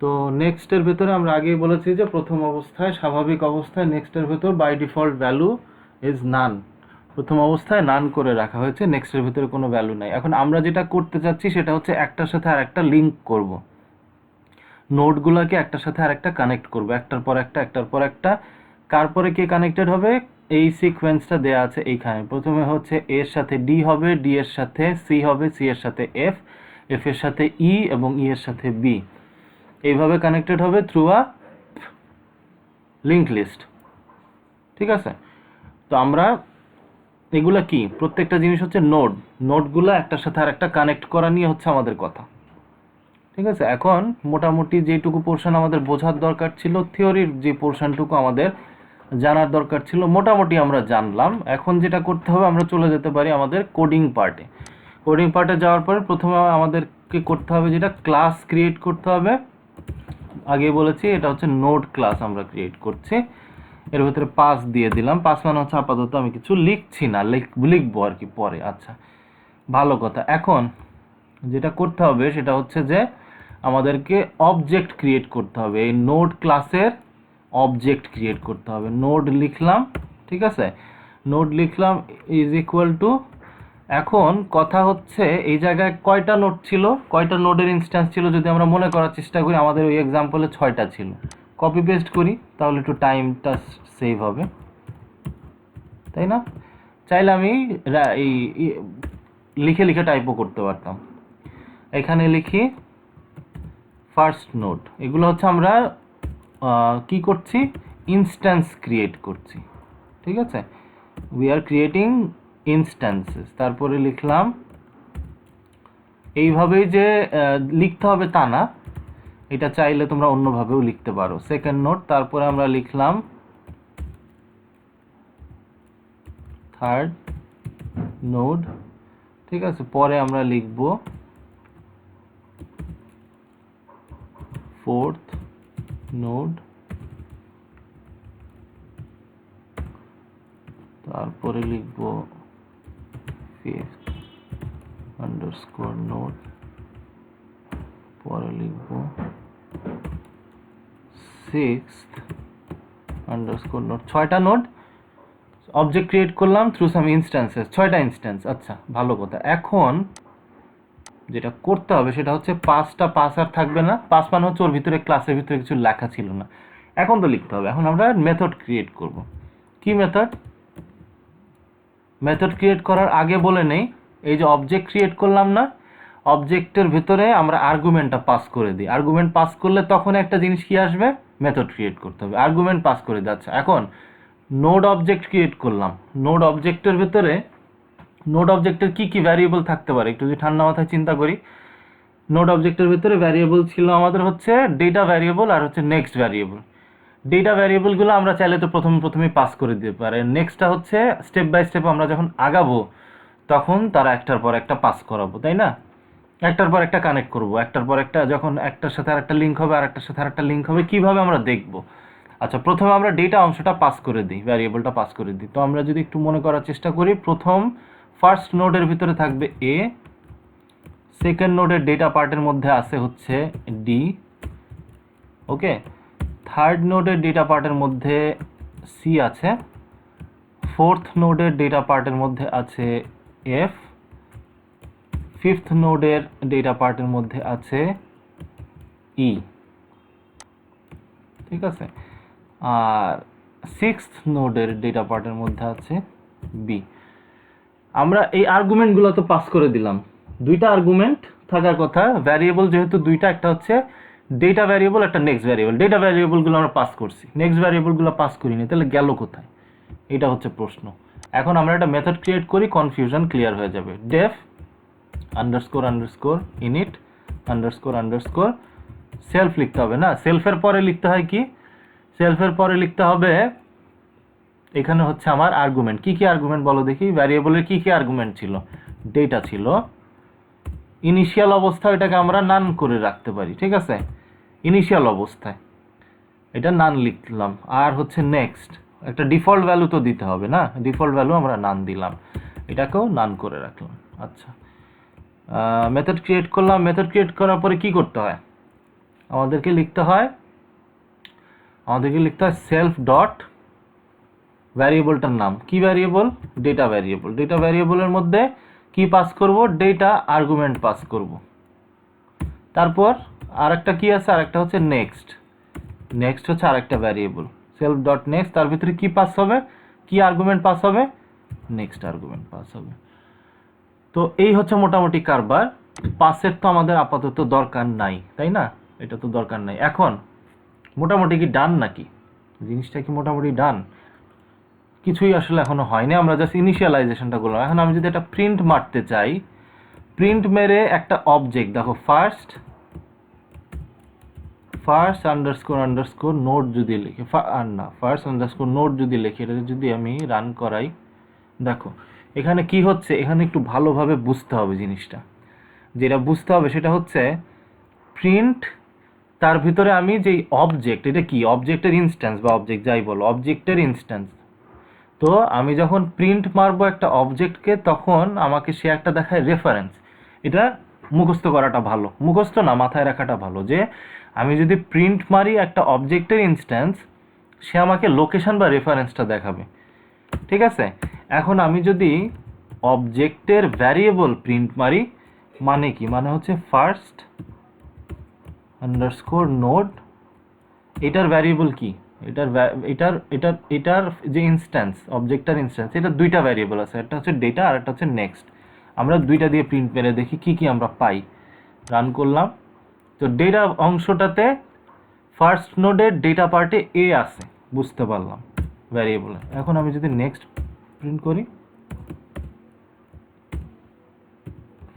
তো নেক্সটের ভেতরে আমরা আগেই বলেছি যে প্রথম অবস্থায়, স্বাভাবিক অবস্থায় নেক্সটের ভেতর by default value is none. প্রথম অবস্থায় নান করে রাখা হয়েছে, নেক্সটের ভেতরে কোনো ভ্যালু নাই। এখন আমরা যেটা করতে চাচ্ছি সেটা হচ্ছে একটার সাথে আর একটা লিঙ্ক করব, নোটগুলোকে একটার সাথে আর একটা কানেক্ট করব, একটার পর একটা, একটার পর একটা। কার পরে কে কানেক্টেড হবে এই সিকোয়েন্সটা দেয়া আছে এইখানে। প্রথমে হচ্ছে এর সাথে ডি হবে, ডি এর সাথে সি হবে, সি এর সাথে এফ, এফ এর সাথে ই এবং ই এর সাথে বি। এইভাবে কানেক্টেড হবে থ্রু আ লিঙ্ক লিস্ট। ঠিক আছে, তো আমরা এগুলা কি, প্রত্যেকটা জিনিস হচ্ছে নোড, নোডগুলো একটার সাথে আর একটা কানেক্ট করা নিয়ে হচ্ছে আমাদের কথা। ঠিক আছে, এখন মোটামুটি যেটুকু পোর্শন আমাদের বোঝার দরকার ছিল, থিওরির যে পোর্শনটুকু আমাদের জানার দরকার ছিল, মোটামুটি আমরা জানলাম। এখন যেটা করতে হবে, আমরা চলে যেতে পারি আমাদের কোডিং পার্টে। কোডিং পার্টে যাওয়ার পরে প্রথমে আমাদেরকে করতে হবে যেটা, ক্লাস ক্রিয়েট করতে হবে। আগে বলেছি এটা হচ্ছে নোড ক্লাস আমরা ক্রিয়েট করছি, এর ভিতরে পাস দিয়ে দিলাম। পাস মানে হচ্ছে আপাতত আমি কিছু লিখছি না, লিখবো আর কি পরে। আচ্ছা, ভালো কথা। এখন যেটা করতে হবে সেটা হচ্ছে যে আমাদেরকে অবজেক্ট ক্রিয়েট করতে হবে, এই নোড ক্লাসের অবজেক্ট ক্রিয়েট করতে হবে। নোড লিখলাম, ঠিক আছে, নোড লিখলাম ইজ ইকুয়াল টু, এখন কথা হচ্ছে এই জায়গায় কয়টা নোড ছিল, কয়টা নোডের ইনস্ট্যান্স ছিল, যদি আমরা মনে করার চেষ্টা করি, আমাদের ওই এক্সাম্পলে 6টা ছিল। কপি পেস্ট করি, তাহলে একটু টাইমটা সেভ হবে, তাই না? চাইলে আমি এই লিখে লিখে টাইপও করতে পারতাম। এখানে লিখি ফার্স্ট নোড, এগুলো হচ্ছে আমরা কি করছি, ইনস্ট্যান্স ক্রিয়েট করছি। ঠিক আছে, উই আর ক্রিয়েটিং ইনস্ট্যান্সেস। তারপরে লিখলাম, এইভাবেই যে লিখতে হবে তা না, এটা চাইলে তোমরা অন্যভাবেও লিখতে পারো। সেকেন্ড নোড, তারপরে আমরা লিখলাম থার্ড নোড। ঠিক আছে, পরে আমরা লিখব ফোর্থ নোড, তারপরে লিখব ফিফথ আন্ডারস্কোর নোড, পরে লিখব সিক্সথ আন্ডারস্কোর নোড। 6টা নোড অবজেক্ট ক্রিয়েট করলাম থ্রু সাম ইনস্ট্যান্সেস, 6টা ইনস্ট্যান্স। আচ্ছা, ভালো কথা। এখন যেটা করতে হবে সেটা হচ্ছে পাসটা, পাস আর থাকবে না, পাস মানে হচ্ছে ওর ভিতরে, ক্লাসের ভিতরে কিছু লেখা ছিল না, এখন তো লিখতে হবে। এখন আমরা মেথড ক্রিয়েট করব। কি মেথড? মেথড ক্রিয়েট করার আগে বলে নেই, এই যে অবজেক্ট ক্রিয়েট করলাম না, অবজেক্টের ভিতরে আমরা আর্গুমেন্টটা পাস করে দিই। আর্গুমেন্ট পাস করলে তখন একটা জিনিস কি আসবে, মেথড ক্রিয়েট করতে হবে। আর্গুমেন্ট পাস করে যাচ্ছে। এখন নোড অবজেক্ট ক্রিয়েট করলাম, নোড অবজেক্টের ভিতরে, নোড অবজেক্টের কি কি ভ্যারিয়েবল থাকতে পারে একটু যদি ঠান্ডা মাথায় চিন্তা করি। নোড অবজেক্টের ভিতরে ভ্যারিয়েবল ছিল আমাদের হচ্ছে ডেটা ভ্যারিয়েবল আর হচ্ছে নেক্সট ভ্যারিয়েবল। ডেটা ভ্যারিয়েবলগুলো আমরা চাইলে তো প্রথমেই পাস করে দিতে পারি। নেক্সটটা হচ্ছে স্টেপ বাই স্টেপ আমরা যখন আগাবো তখন তারা একটার পর একটা পাস করাবো, তাই না? একটার পর একটা কানেক্ট করব, একটার পর একটা, যখন একটার সাথে আর একটা লিঙ্ক হবে, আর একটার সাথে আর একটা লিঙ্ক হবে, কীভাবে আমরা দেখব। আচ্ছা, প্রথমে আমরা ডেটা অংশটা পাস করে দিই, ভ্যারিয়েবলটা পাস করে দিই। তো আমরা যদি একটু মনে করার চেষ্টা করি, প্রথম ফার্স্ট নোডের ভিতরে থাকবে এ, সেকেন্ড নোডের ডেটা পার্টের মধ্যে আছে হচ্ছে ডি, ওকে, থার্ড নোডের ডেটা পার্টের মধ্যে সি আছে, ফোর্থ নোডের ডেটা পার্টের মধ্যে আছে এফ, ফিফথ নোডের ডেটা পার্টের মধ্যে আছে ই, ঠিক আছে, আর সিক্সথ নোডের ডেটা পার্টের মধ্যে আছে বি। আমরা এই আর্গুমেন্টগুলো তো পাস করে দিলাম, দুইটা আর্গুমেন্ট থাকার কথা, ভ্যারিয়েবল যেহেতু দুইটা, একটা হচ্ছে ডেটা ভ্যারিয়েবল, একটা নেক্সট ভ্যারিয়েবল। ডেটা ভ্যারিয়েবলগুলো আমরা পাস করছি, নেক্সট ভ্যারিয়েবলগুলো পাস করিনি, তাহলে গেল কোথায়, এটা হচ্ছে প্রশ্ন। এখন আমরা একটা মেথড ক্রিয়েট করি, কনফিউশন ক্লিয়ার হয়ে যাবে। Def underscore underscore init underscore underscore self লিখতে হবে না, সেলফের পরে লিখতে হয় কি, সেলফের পরে লিখতে হবে, এখানে হচ্ছে আমার আর্গুমেন্ট। কি কি আর্গুমেন্ট বলো দেখি, ভ্যারিয়েবলের কি কি আর্গুমেন্ট ছিল, ডেটা ছিল, ইনিশিয়াল অবস্থা এটাকে আমরা নান করে রাখতে পারি, ঠিক আছে, ইনিশিয়াল অবস্থায় এটা নান লিখলাম, আর হচ্ছে নেক্সট একটা ডিফল্ট ভ্যালু তো দিতে হবে না, ডিফল্ট ভ্যালু আমরা নান দিলাম, এটাকেও নান করে রাখলাম। আচ্ছা, মেথড ক্রিয়েট করলাম, মেথড ক্রিয়েট করার পরে কি করতে হয়, আমাদেরকে লিখতে হয় সেলফ ডট ভ্যারিয়েবলটার নাম, কি ভ্যারিয়েবল, ডেটা ভ্যারিয়েবল। ডেটা ভ্যারিয়েবলের মধ্যে কি পাস করব, ডেটা আর্গুমেন্ট পাস করব। তারপর আরেকটা কি আছে, আরেকটা হচ্ছে নেক্সট, নেক্সট হচ্ছে আরেকটা ভ্যারিয়েবল, সেলফ ডট নেক্সট, তার ভিতরে কি পাস হবে, কি আর্গুমেন্ট পাস হবে, নেক্সট আর্গুমেন্ট পাস হবে। তো এই হচ্ছে মোটামুটি কারবার। পাসের তো আমাদের আপাতত দরকার নাই, তাই না, এটা তো দরকার নাই। এখন মোটামুটি কি ডান নাকি, জিনিসটা কি মোটামুটি ডান, কিছুই আসলে এখনো হয়নি, আমরা জাস্ট ইনিশিয়ালাইজেশনটা করলাম। এখন আমি যদি একটা প্রিন্ট মারতে চাই, প্রিন্ট মেরে একটা অবজেক্ট, দেখো ফার্স্ট আন্ডারস্কোর আন্ডারস্কোর নোড যদি লিখি, আর না, ফার্স্ট আন্ডারস্কোর নোড যদি লিখি, এটা যদি আমি রান করাই, দেখো এখানে কি হচ্ছে, এখানে একটু ভালোভাবে বুঝতে হবে জিনিসটা, যেটা বুঝতে হবে সেটা হচ্ছে প্রিন্ট, তার ভিতরে আমি যেই অবজেক্ট, এটা কি অবজেক্টের ইনস্ট্যান্স বা অবজেক্ট যাই বলো, অবজেক্টের ইনস্ট্যান্স। তো আমি যখন প্রিন্ট মারবো একটা অবজেক্টকে, তখন আমাকে সে একটা দেখায় রেফারেন্স। এটা মুখস্থ করাটা ভালো, মুখস্থ না, মাথায় রাখাটা ভালো, যে আমি যদি প্রিন্ট মারি একটা অবজেক্টের ইনস্ট্যান্স, সে আমাকে লোকেশন বা রেফারেন্সটা দেখাবে, ঠিক আছে। এখন আমি যদি অবজেক্টের ভ্যারিয়েবল প্রিন্ট মারি, মানে কি, মানে হচ্ছে ফার্স্ট আন্ডারস্কোর নোড, এটার ভ্যারিয়েবল কি, এটার যে ইনস্ট্যান্স, অবজেক্টটার ইনস্ট্যান্স, এটা দুইটা ভ্যারিয়েবল আছে, একটা হচ্ছে ডেটা আর একটা হচ্ছে নেক্সট। আমরা দুইটা দিয়ে প্রিন্ট মেরে দেখি কি কি আমরা পাই। রান করলাম, তো ডেটা অংশটাতে ফার্স্ট নোডের ডেটা পার্টে এ আছে, বুঝতে পারলাম ভ্যারিয়েবলে। এখন আমি যদি নেক্সট প্রিন্ট করি,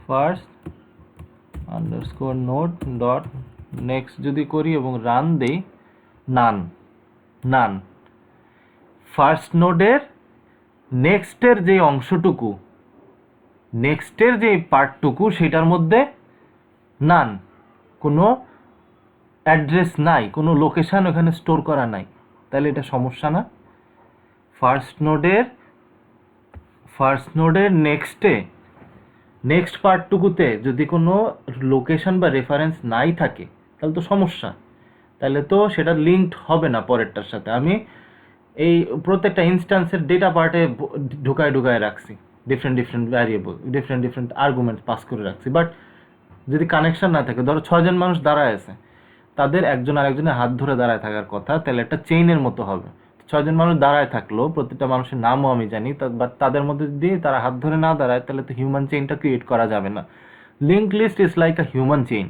first underscore node dot next যদি করি এবং রান দেই, নান ফার্স্ট নোডের নেক্সটের যে অংশটুকু, নেক্সটের যে পার্টটুকু, সেটার মধ্যে নান, কোনো অ্যাড্রেস নাই, কোনো লোকেশন ওখানে স্টোর করা নাই, তাহলে এটা সমস্যা না। ফার্স্ট নোডের নেক্সট পার্টটুকুতে যদি কোনো লোকেশন বা রেফারেন্স নাই থাকে, তাহলে তো সমস্যা, তাহলে তো সেটা লিঙ্কড হবে না পরেরটার সাথে। আমি এই প্রত্যেকটা ইনস্ট্যান্সের ডেটা পার্টে ঢুকায় রাখছি, different variable, different argument pass করে রাখছি, বাট যদি কানেকশন না থাকে, ধরো 6 জন মানুষ দাঁড়ায় আছে, তাদের একজন আরেকজনের হাত ধরে দাঁড়ায় থাকার কথা, তাহলে একটা চেইনের মতো হবে। 6 জন মানুষ দাঁড়ায় থাকলো, প্রত্যেকটা মানুষের নামও আমি জানি, বাট তাদের মধ্যে যদি তারা হাত ধরে না দাঁড়ায়, তাহলে তো হিউম্যান চেইনটা ক্রিয়েট করা যাবে না। Link list is like a human chain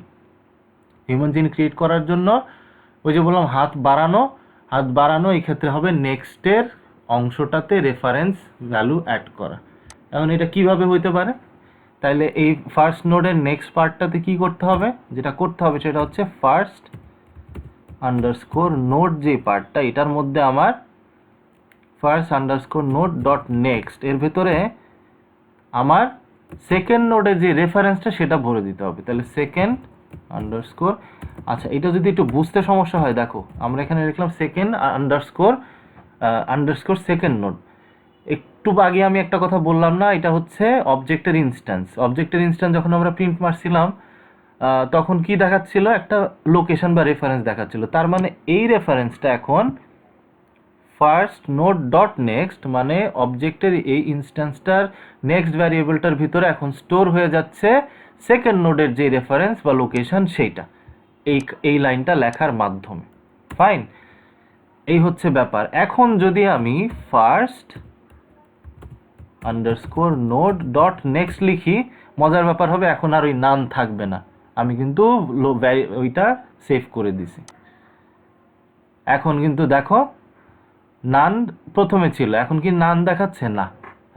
create করার জন্য ওই যে বললাম হাত বাড়ানো, এই ক্ষেত্রে হবে নেক্সটের অংশটাতে রেফারেন্স ভ্যালু অ্যাড করা। এখন এটা কিভাবে হইতে পারে, তাহলে এই ফার্স্ট নোডের নেক্সট পার্টটাতে কি করতে হবে, যেটা করতে হবে সেটা হচ্ছে ফার্স্ট আন্ডারস্কোর নোড যে পার্টটা, এটার মধ্যে আমার first underscore node dot next, এর ভেতরে আমার সেকেন্ড নোডের যে রেফারেন্সটা সেটা ভরে দিতে হবে, তাহলে সেকেন্ড আন্ডারস্কোর। আচ্ছা, এটা যদি একটু বুঝতে সমস্যা হয়, দেখো আমরা এখানে লিখলাম সেকেন্ড আন্ডারস্কোর সেকেন্ড নোড। একটু আগে আমি একটা কথা বললাম না, এটা হচ্ছে অবজেক্টের ইনস্ট্যান্স যখন আমরা প্রিন্ট মারছিলাম, তখন কি দেখাচ্ছিল, একটা লোকেশন বা রেফারেন্স দেখাচ্ছিল, তার মানে এই রেফারেন্সটা এখন ফার্স্ট নোড ডট নেক্সট মানে অবজেক্টের এই ইনস্ট্যান্সটার নেক্সট ভ্যারিয়েবলটার ভিতরে এখন স্টোর হয়ে যাচ্ছে সেকেন্ড নোডের যে রেফারেন্স বা লোকেশন সেইটা এই লাইনটা লেখার মাধ্যমে। ফাইন, এই হচ্ছে ব্যাপার। এখন যদি আমি first underscore node dot next লিখি, মজার ব্যাপার হবে এখন আর ওই নান থাকবে না, আমি কিন্তু ওইটা সেভ করে দিছি। এখন কিন্তু দেখো নান প্রথমে ছিল, এখন কি নান দেখাচ্ছে? না,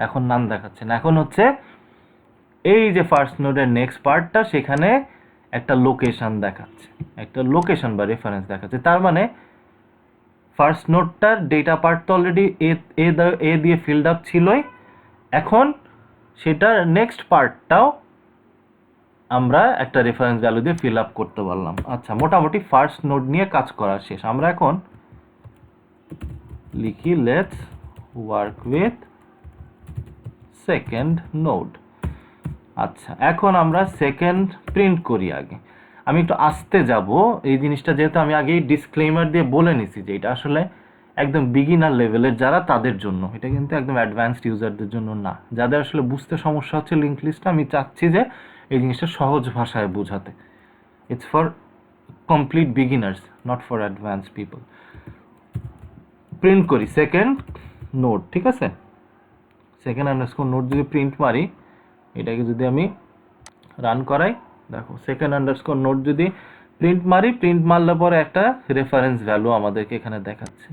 এখন নান দেখাচ্ছে না। এখন হচ্ছে এই যে ফার্স্ট নোডের নেক্সট পার্টটা সেখানে একটা লোকেশন দেখাচ্ছে, একটা লোকেশন বা রেফারেন্স দেখাচ্ছে। তার মানে ফার্স্ট নোডটার ডেটা পার্ট তো অলরেডি এ দিয়ে ফিল্ড আপ ছিলই, এখন সেটার নেক্সট পার্টটাও আমরা একটা রেফারেন্স ভ্যালু দিয়ে ফিল আপ করতে পারলাম। আচ্ছা, মোটামুটি ফার্স্ট নোড নিয়ে কাজ করা শেষ। আমরা এখন লিখি let's work with second node. আচ্ছা, এখন আমরা সেকেন্ড প্রিন্ট করি। আগে আমি একটু আস্তে যাব, এই জিনিসটা যেহেতু আমি আগেই ডিসক্লেমার দিয়ে বলে নিছি যে এটা আসলে একদম বিগিনার লেভেলের যারা তাদের জন্য, এটা কিন্তু একদম অ্যাডভান্সড ইউজারদের জন্য না। যাদের আসলে বুঝতে সমস্যা হচ্ছে লিঙ্ক লিস্টটা, আমি চাচ্ছি যে এই জিনিসটা সহজ ভাষায় বোঝাতে। It's for complete beginners, not for advance people. Print করি সেকেন্ড নোড, ঠিক আছে? সেকেন্ড আন্ডারস্কোর নোড যদি প্রিন্ট মারি, এটাকে যদি আমি রান করাই, দেখো সেকেন্ড আন্ডারস্কোর নোড যদি প্রিন্ট মারি, প্রিন্ট মারলে পরে একটা রেফারেন্স ভ্যালু আমাদেরকে এখানে দেখাচ্ছে।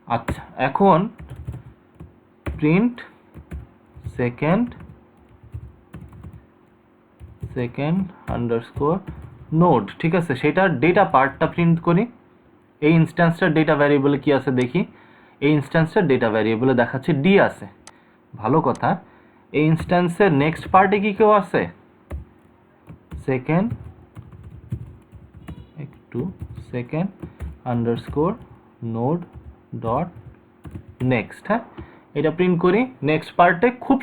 আচ্ছা, এখন প্রিন্ট সেকেন্ড আন্ডারস্কোর নোড, ঠিক আছে? সেটার ডেটা পার্টটা প্রিন্ট করি। এই ইনস্ট্যান্সটার ডেটা ভ্যারিয়েবলে কি আছে দেখি। এই ইনস্ট্যান্সটার ডেটা ভ্যারিয়েবলে দেখাচ্ছে ডি আছে, ভালো কথা। এই ইনস্ট্যান্সের নেক্সট পার্টে কি কেউ আছে? Second underscore node dot next. হ্যাঁ, এটা প্রিন্ট করি। নেক্সট পার্টে খুব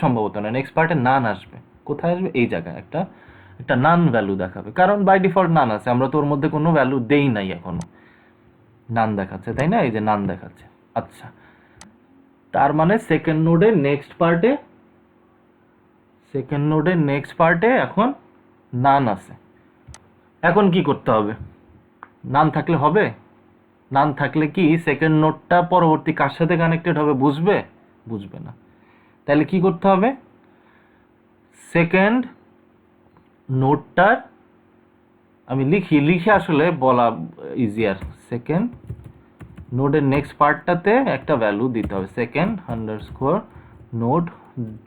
সম্ভবত না, নেক্সট পার্টে নান আসবে। কোথায় আসবে? এই জায়গায় একটা নান ভ্যালু দেখাবে, কারণ বাই ডিফল্ট নান আছে, আমরা তো ওর মধ্যে কোনো ভ্যালু দেই নাই, এখনো নান দেখাচ্ছে, তাই না? এই যে নান দেখাচ্ছে। আচ্ছা, তার মানে সেকেন্ড নোডের নেক্সট পার্টে এখন নান আছে। এখন কি করতে হবে? নান থাকলে হবে? নান থাকলে কি সেকেন্ড নোডটা পরবর্তী কার সাথে কানেক্টেড হবে? বুঝবে না। তাহলে কি করতে হবে? সেকেন্ড নোডটার আমি লিখে আসলে বলা ইজিয়ার। সেকেন্ড নোডের নেক্সট পার্টটাতে একটা ভ্যালু দিতে হবে, second underscore node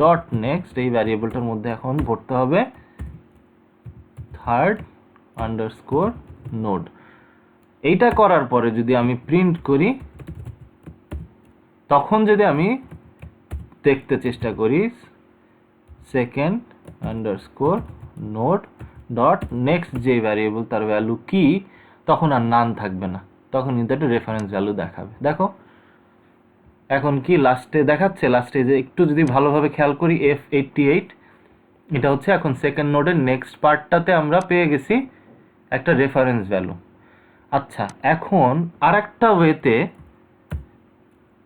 dot next. এই ভ্যারিয়েবলটার মধ্যে এখন ভরতে হবে থার্ড আন্ডারস্কোর নোড। এইটা করার পরে যদি আমি প্রিন্ট করি, তখন যদি আমি দেখতে চেষ্টা করি second underscore node dot next যে ভ্যারিয়েবল তার ভ্যালু কি, তখন আর নান থাকবে না, তখন কিন্তু একটা রেফারেন্স ভ্যালু দেখাবে। দেখো এখন কি লাস্টে দেখাচ্ছে, লাস্টে যে একটু যদি ভালোভাবে খেয়াল করি F88, এটা হচ্ছে এখন সেকেন্ড নোডের নেক্সট পার্টটাতে আমরা পেয়ে গেছি একটা রেফারেন্স ভ্যালু। আচ্ছা, এখন আর একটা ওয়েতে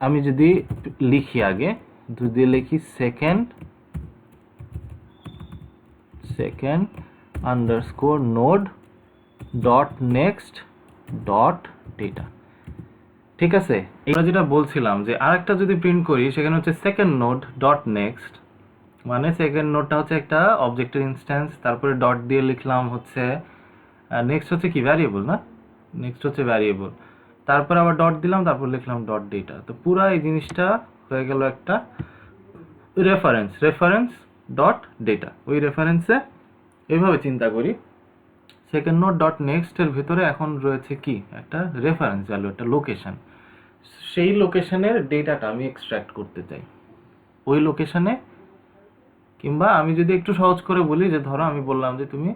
আমি যদি লিখি, আগে যদি লিখি second underscore node dot next dot data, ঠিক আছে? আমরা যেটা বলছিলাম যে আরেকটা যদি প্রিন্ট করি, সেখানে হচ্ছে সেকেন্ড নোড ডট নেক্সট, মানে সেকেন্ড নোডটা হচ্ছে একটা অবজেক্টের ইনস্ট্যান্স, তারপরে ডট দিয়ে লিখলাম হচ্ছে নেক্সট হচ্ছে কি ভ্যারিয়েবল, না? নেক্সট হচ্ছে ভ্যারিয়েবল, তারপর আবার ডট দিলাম, তারপর লিখলাম ডট ডেটা। তো পুরো এই জিনিসটা হয়ে গেল একটা রেফারেন্স ডট ডেটা। ওই রেফারেন্সে এইভাবে চিন্তা করি, সেকেন্ড নোড ডট নেক্সট এর ভিতরে এখন রয়েছে কি একটা রেফারেন্স ভ্যালু, একটা লোকেশন। সেই লোকেশনের ডেটাটা আমি এক্সট্রাক্ট করতে চাই ওই লোকেশনে। কিংবা আমি যদি একটু সহজ করে বলি, যে ধরো আমি বললাম যে তুমি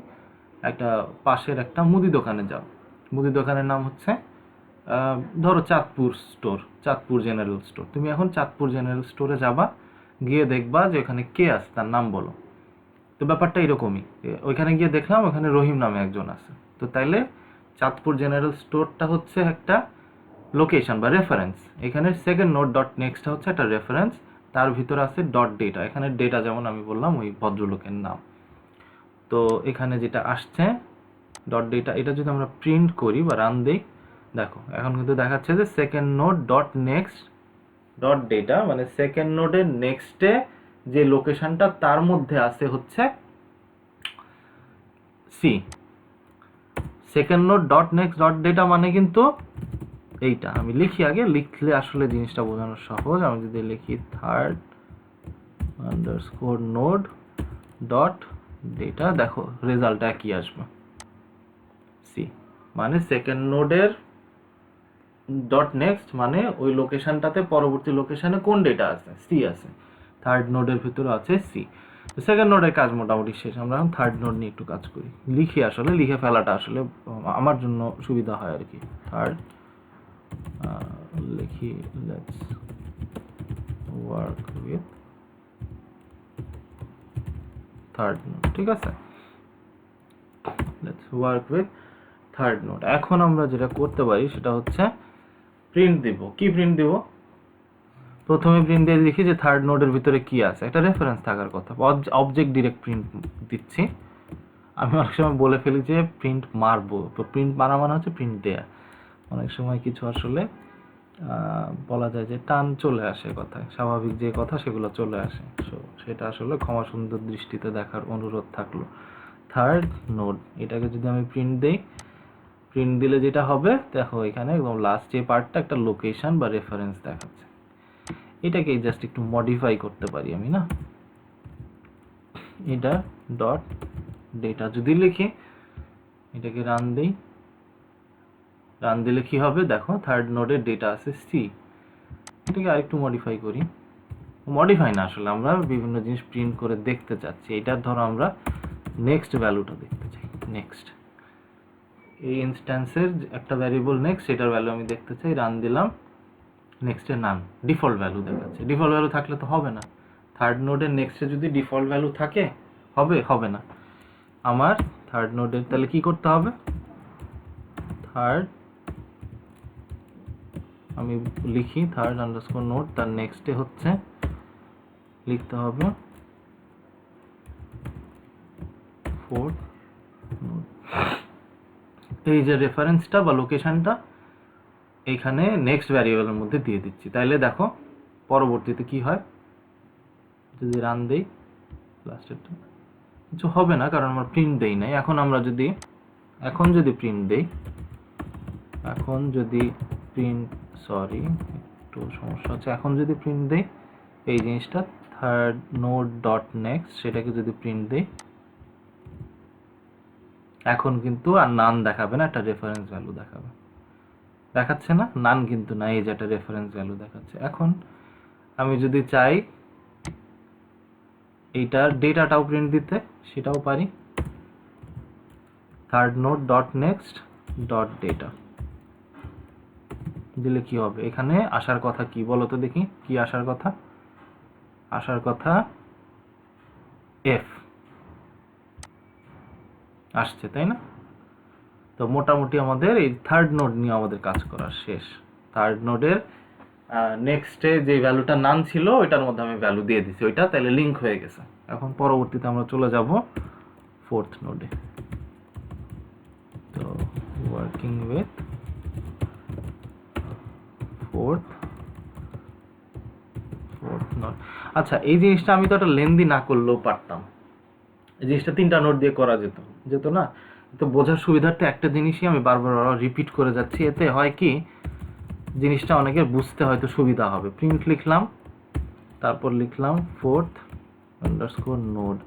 একটা পাশের একটা মুদি দোকানে যাও, মুদি দোকানের নাম হচ্ছে ধরো চাঁদপুর জেনারেল স্টোর। তুমি এখন চাঁদপুর জেনারেল স্টোরে যাবা, গিয়ে দেখবা যে ওখানে কে আছে, তার নাম বলো। তো ব্যাপারটা এরকমই, ওইখানে গিয়ে দেখলাম ওখানে রহিম নামে একজন আছে। তো তাইলে চাঁদপুর জেনারেল স্টোরটা হচ্ছে একটা লোকেশন বা রেফারেন্স। এখানে সেকেন্ড নোড ডট নেক্সট হচ্ছে একটা রেফারেন্স, তার ভিতরে আছে ডট ডেটা। এখানে ডেটা যেমন আমি বললাম ওই ভদ্রলোকের নাম। তো এখানে যেটা আসছে ডট ডেটা, এটা যদি আমরা প্রিন্ট করি বা রান দিই, দেখো এখন কিন্তু দেখাচ্ছে যে second node dot next dot data, মানে সেকেন্ড নোডের নেক্সটে যে লোকেশনটা তার মধ্যে আছে হচ্ছে C. Second node dot next dot data মানে কিন্তু এইটা। আমি লিখি, আগে লিখলে আসলে জিনিসটা বোঝানো সহজ। আমি যদি লিখি third underscore node dot data, দেখো রেজাল্টটা কি আসবে, সি। মানে সেকেন্ড নোডের ডট নেক্সট মানে ওই লোকেশনটাতে পরবর্তী লোকেশনে কোন ডেটা আছে, সি আছে। থার্ড নোডের ভিতরে আছে সি। তো সেকেন্ড নোডের কাজ মোটামুটি শেষ। আমরা এখন থার্ড নোড নিয়ে একটু কাজ করি। লিখি, আসলে লিখে ফেলাটা আসলে আমার জন্য সুবিধা হয় আর কি। থার্ড লিখি, let's work with third node, ঠিক আছে, let's work with third node. এখন আমরা যেটা করতে পারি সেটা হচ্ছে প্রিন্ট দিব। কি প্রিন্ট দিব? প্রথমে প্রিন্ট দিয়ে লিখি যে থার্ড নোডের ভিতরে কি আছে, একটা রেফারেন্স থাকার কথা। অবজেক্ট ডিরেক্ট প্রিন্ট দিচ্ছি। আমি অনেক সময় বলে ফেলি যে প্রিন্ট মারবো, তো প্রিন্ট মারা মানে হচ্ছে প্রিন্ট দেয়া। অনেক সময় কিছু আসলে বলা যায় যে টান চলে আসে কথায়, স্বাভাবিক যে কথা সেগুলো চলে আসে। সো সেটা আসলে ক্ষমা সুন্দর দৃষ্টিতে দেখার অনুরোধ থাকলো। থার্ড নোড, এটাকে যদি আমি প্রিন্ট দিই, প্রিন্ট দিলে যেটা হবে দেখো এখানে একদম লাস্ট যে পার্টটা একটা লোকেশন বা রেফারেন্স দেখাচ্ছে। এটাকে জাস্ট একটু মডিফাই করতে পারি আমি, না? এটা ডট ডেটা যদি লিখি, এটাকে রান দিই, রান দিলে কি হবে দেখো থার্ড নোডের ডেটা আছে সি। এটাকে আরেকটু মডিফাই করি, মডিফাই না আসলে আমরা বিভিন্ন জিনিস প্রিন্ট করে দেখতে চাচ্ছি। এটার ধরো আমরা নেক্সট ভ্যালুটা দেখতে চাই। নেক্সট এই ইনস্ট্যান্সের একটা ভ্যারিয়েবল নেক্সট, সেটার ভ্যালু আমি দেখতে চাই। রান দিলাম, নেক্সটে নান, ডিফল্ট ভ্যালু দেখাচ্ছে। ডিফল্ট ভ্যালু থাকলে তো হবে না। থার্ড নোডের নেক্সটে যদি ডিফল্ট ভ্যালু থাকে হবে না। আমার থার্ড নোডের তাহলে কি করতে হবে? থার্ড, আমি লিখি থার্ড আন্ডারস্কোর নোড, তার নেক্সটে হচ্ছে লিখতে হবে ফোর্থ নোড। এই যে রেফারেন্সটা বা লোকেশনটা এইখানে নেক্সট ভ্যারিয়েবলের মধ্যে দিয়ে দিচ্ছি। তাইলে দেখো পরবর্তীতে কি হয়, যদি রান দেই, লাস্টেরটা কিছু হবে না কারণ আমরা প্রিন্ট দেই নাই। এখন আমরা যদি প্রিন্ট দেই, সরি একটু সমস্যা হচ্ছে। এখন যদি প্রিন্ট দেই এই জিনিসটা থার্ড নোড ডট নেক্সট, সেটাকে যদি প্রিন্ট দেই, এখন কিন্তু আর নান দেখাবে না, একটা রেফারেন্স ভ্যালু দেখাবে। দেখাচ্ছে না নান কিন্তু না, এই যে একটা রেফারেন্স ভ্যালু দেখাচ্ছে। এখন আমি যদি চাই এইটার ডেটাটাও প্রিন্ট দিতে, সেটাও পারি। Third node dot next dot data দিলে কি হবে? এখানে আসার কথা কি বলো তো দেখি, কি আসার কথা? আসার কথা এফ আসছে, তাই না? তো মোটামুটি আমাদের এই থার্ড নোড নিয়ে আমাদের কাজ করা শেষ। থার্ড নোডের নেক্সটে যে ভ্যালুটা নান ছিল ওইটার মধ্যে আমি ভ্যালু দিয়ে দিছি, ওইটা তাহলে লিঙ্ক হয়ে গেছে। এখন পরবর্তীতে আমরা চলে যাব ফোর্থ নোডে। তো ওয়ার্কিং উইথ ফোর্থ নোড। আচ্ছা, এই জিনিসটা আমি তো একটা লেন্দি না করলেও পারতাম। এই জিনিসটা 3টা নোড দিয়ে করা যেত না? তো বোঝার সুবিধার্থে একটা জিনিসই আমি বারবার রিপিট করে যাচ্ছি। এতে হয় কি, জিনিসটা অনেকের বুঝতে হয়তো সুবিধা হবে। প্রিন্ট লিখলাম, তারপর লিখলাম ফোর্থ আন্ডারস্কোর নোড,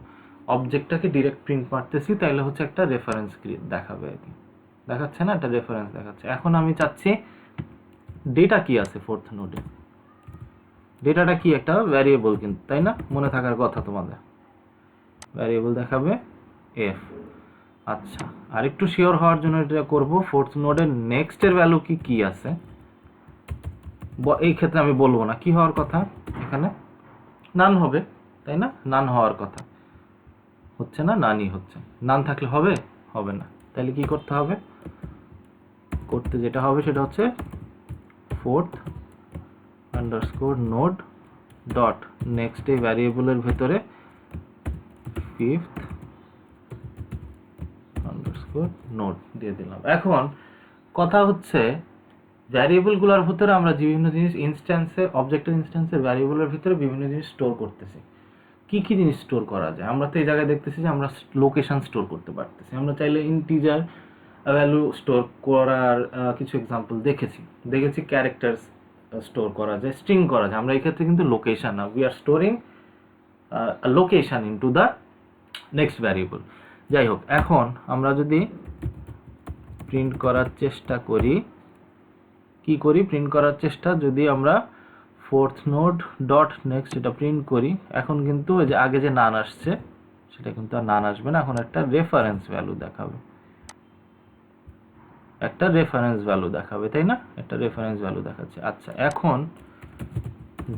অবজেক্টটাকে ডিরেক্ট প্রিন্ট মারতেছি, তাইলে হচ্ছে একটা রেফারেন্স দেখাবে আর কি। দেখাচ্ছে না, একটা রেফারেন্স দেখাচ্ছে। এখন আমি চাচ্ছি ডেটা কি আছে ফোর্থ নোডে। ডেটাটা কি? একটা ভ্যারিয়েবল কিন্তু, তাই না? মনে থাকার কথা তোমাদের, ভ্যারিয়েবল দেখাবে এফ। আচ্ছা, আরেকটু শিওর হওয়ার জন্য এটা করব, ফোর্থ নোডের নেক্সটের ভ্যালু কি আছে। এই ক্ষেত্রে আমি বলবো না কি হওয়ার কথা, এখানে নান হবে, তাই না? নান হওয়ার কথা, হচ্ছে না, নানই হচ্ছে। নান থাকলে হবে না। তাহলে কি করতে হবে? যেটা হবে সেটা হচ্ছে fourth underscore node dot next এই ভ্যারিয়েবলের ভেতরে fifth underscore node দিয়ে দিলাম। এখন কথা হচ্ছে ভ্যারিয়েবলগুলোর ভিতরে আমরা বিভিন্ন জিনিস ইনস্ট্যান্সে অবজেক্টের ইনস্ট্যান্সের ভ্যারিয়েবলের ভিতরে বিভিন্ন জিনিস স্টোর করতেছি। কি কি জিনিস স্টোর করা যায়? আমরা তো এই জায়গায় দেখতেছি যে আমরা লোকেশন স্টোর করতে পারতেছি। আমরা চাইলে ইন্টিজার ভ্যালু স্টোর করার কিছু এক্সাম্পল দেখেছি ক্যারেক্টার্স স্টোর করা যায়, স্ট্রিং করা যায়। আমরা এই ক্ষেত্রে কিন্তু লোকেশন না, we are storing location into the next variable. যাই হোক, এখন আমরা যদি প্রিন্ট করার চেষ্টা করি, কি করি প্রিন্ট করার চেষ্টা, যদি আমরা ফোর্থ নোড ডট নেক্সট এটা প্রিন্ট করি, এখন কিন্তু ওই যে আগে যে নান আসছে সেটা কিন্তু আর নান আসবে না, এখন একটা রেফারেন্স ভ্যালু দেখাবে, একটা রেফারেন্স ভ্যালু দেখাবে, তাই না? একটা রেফারেন্স ভ্যালু দেখাচ্ছে। আচ্ছা, এখন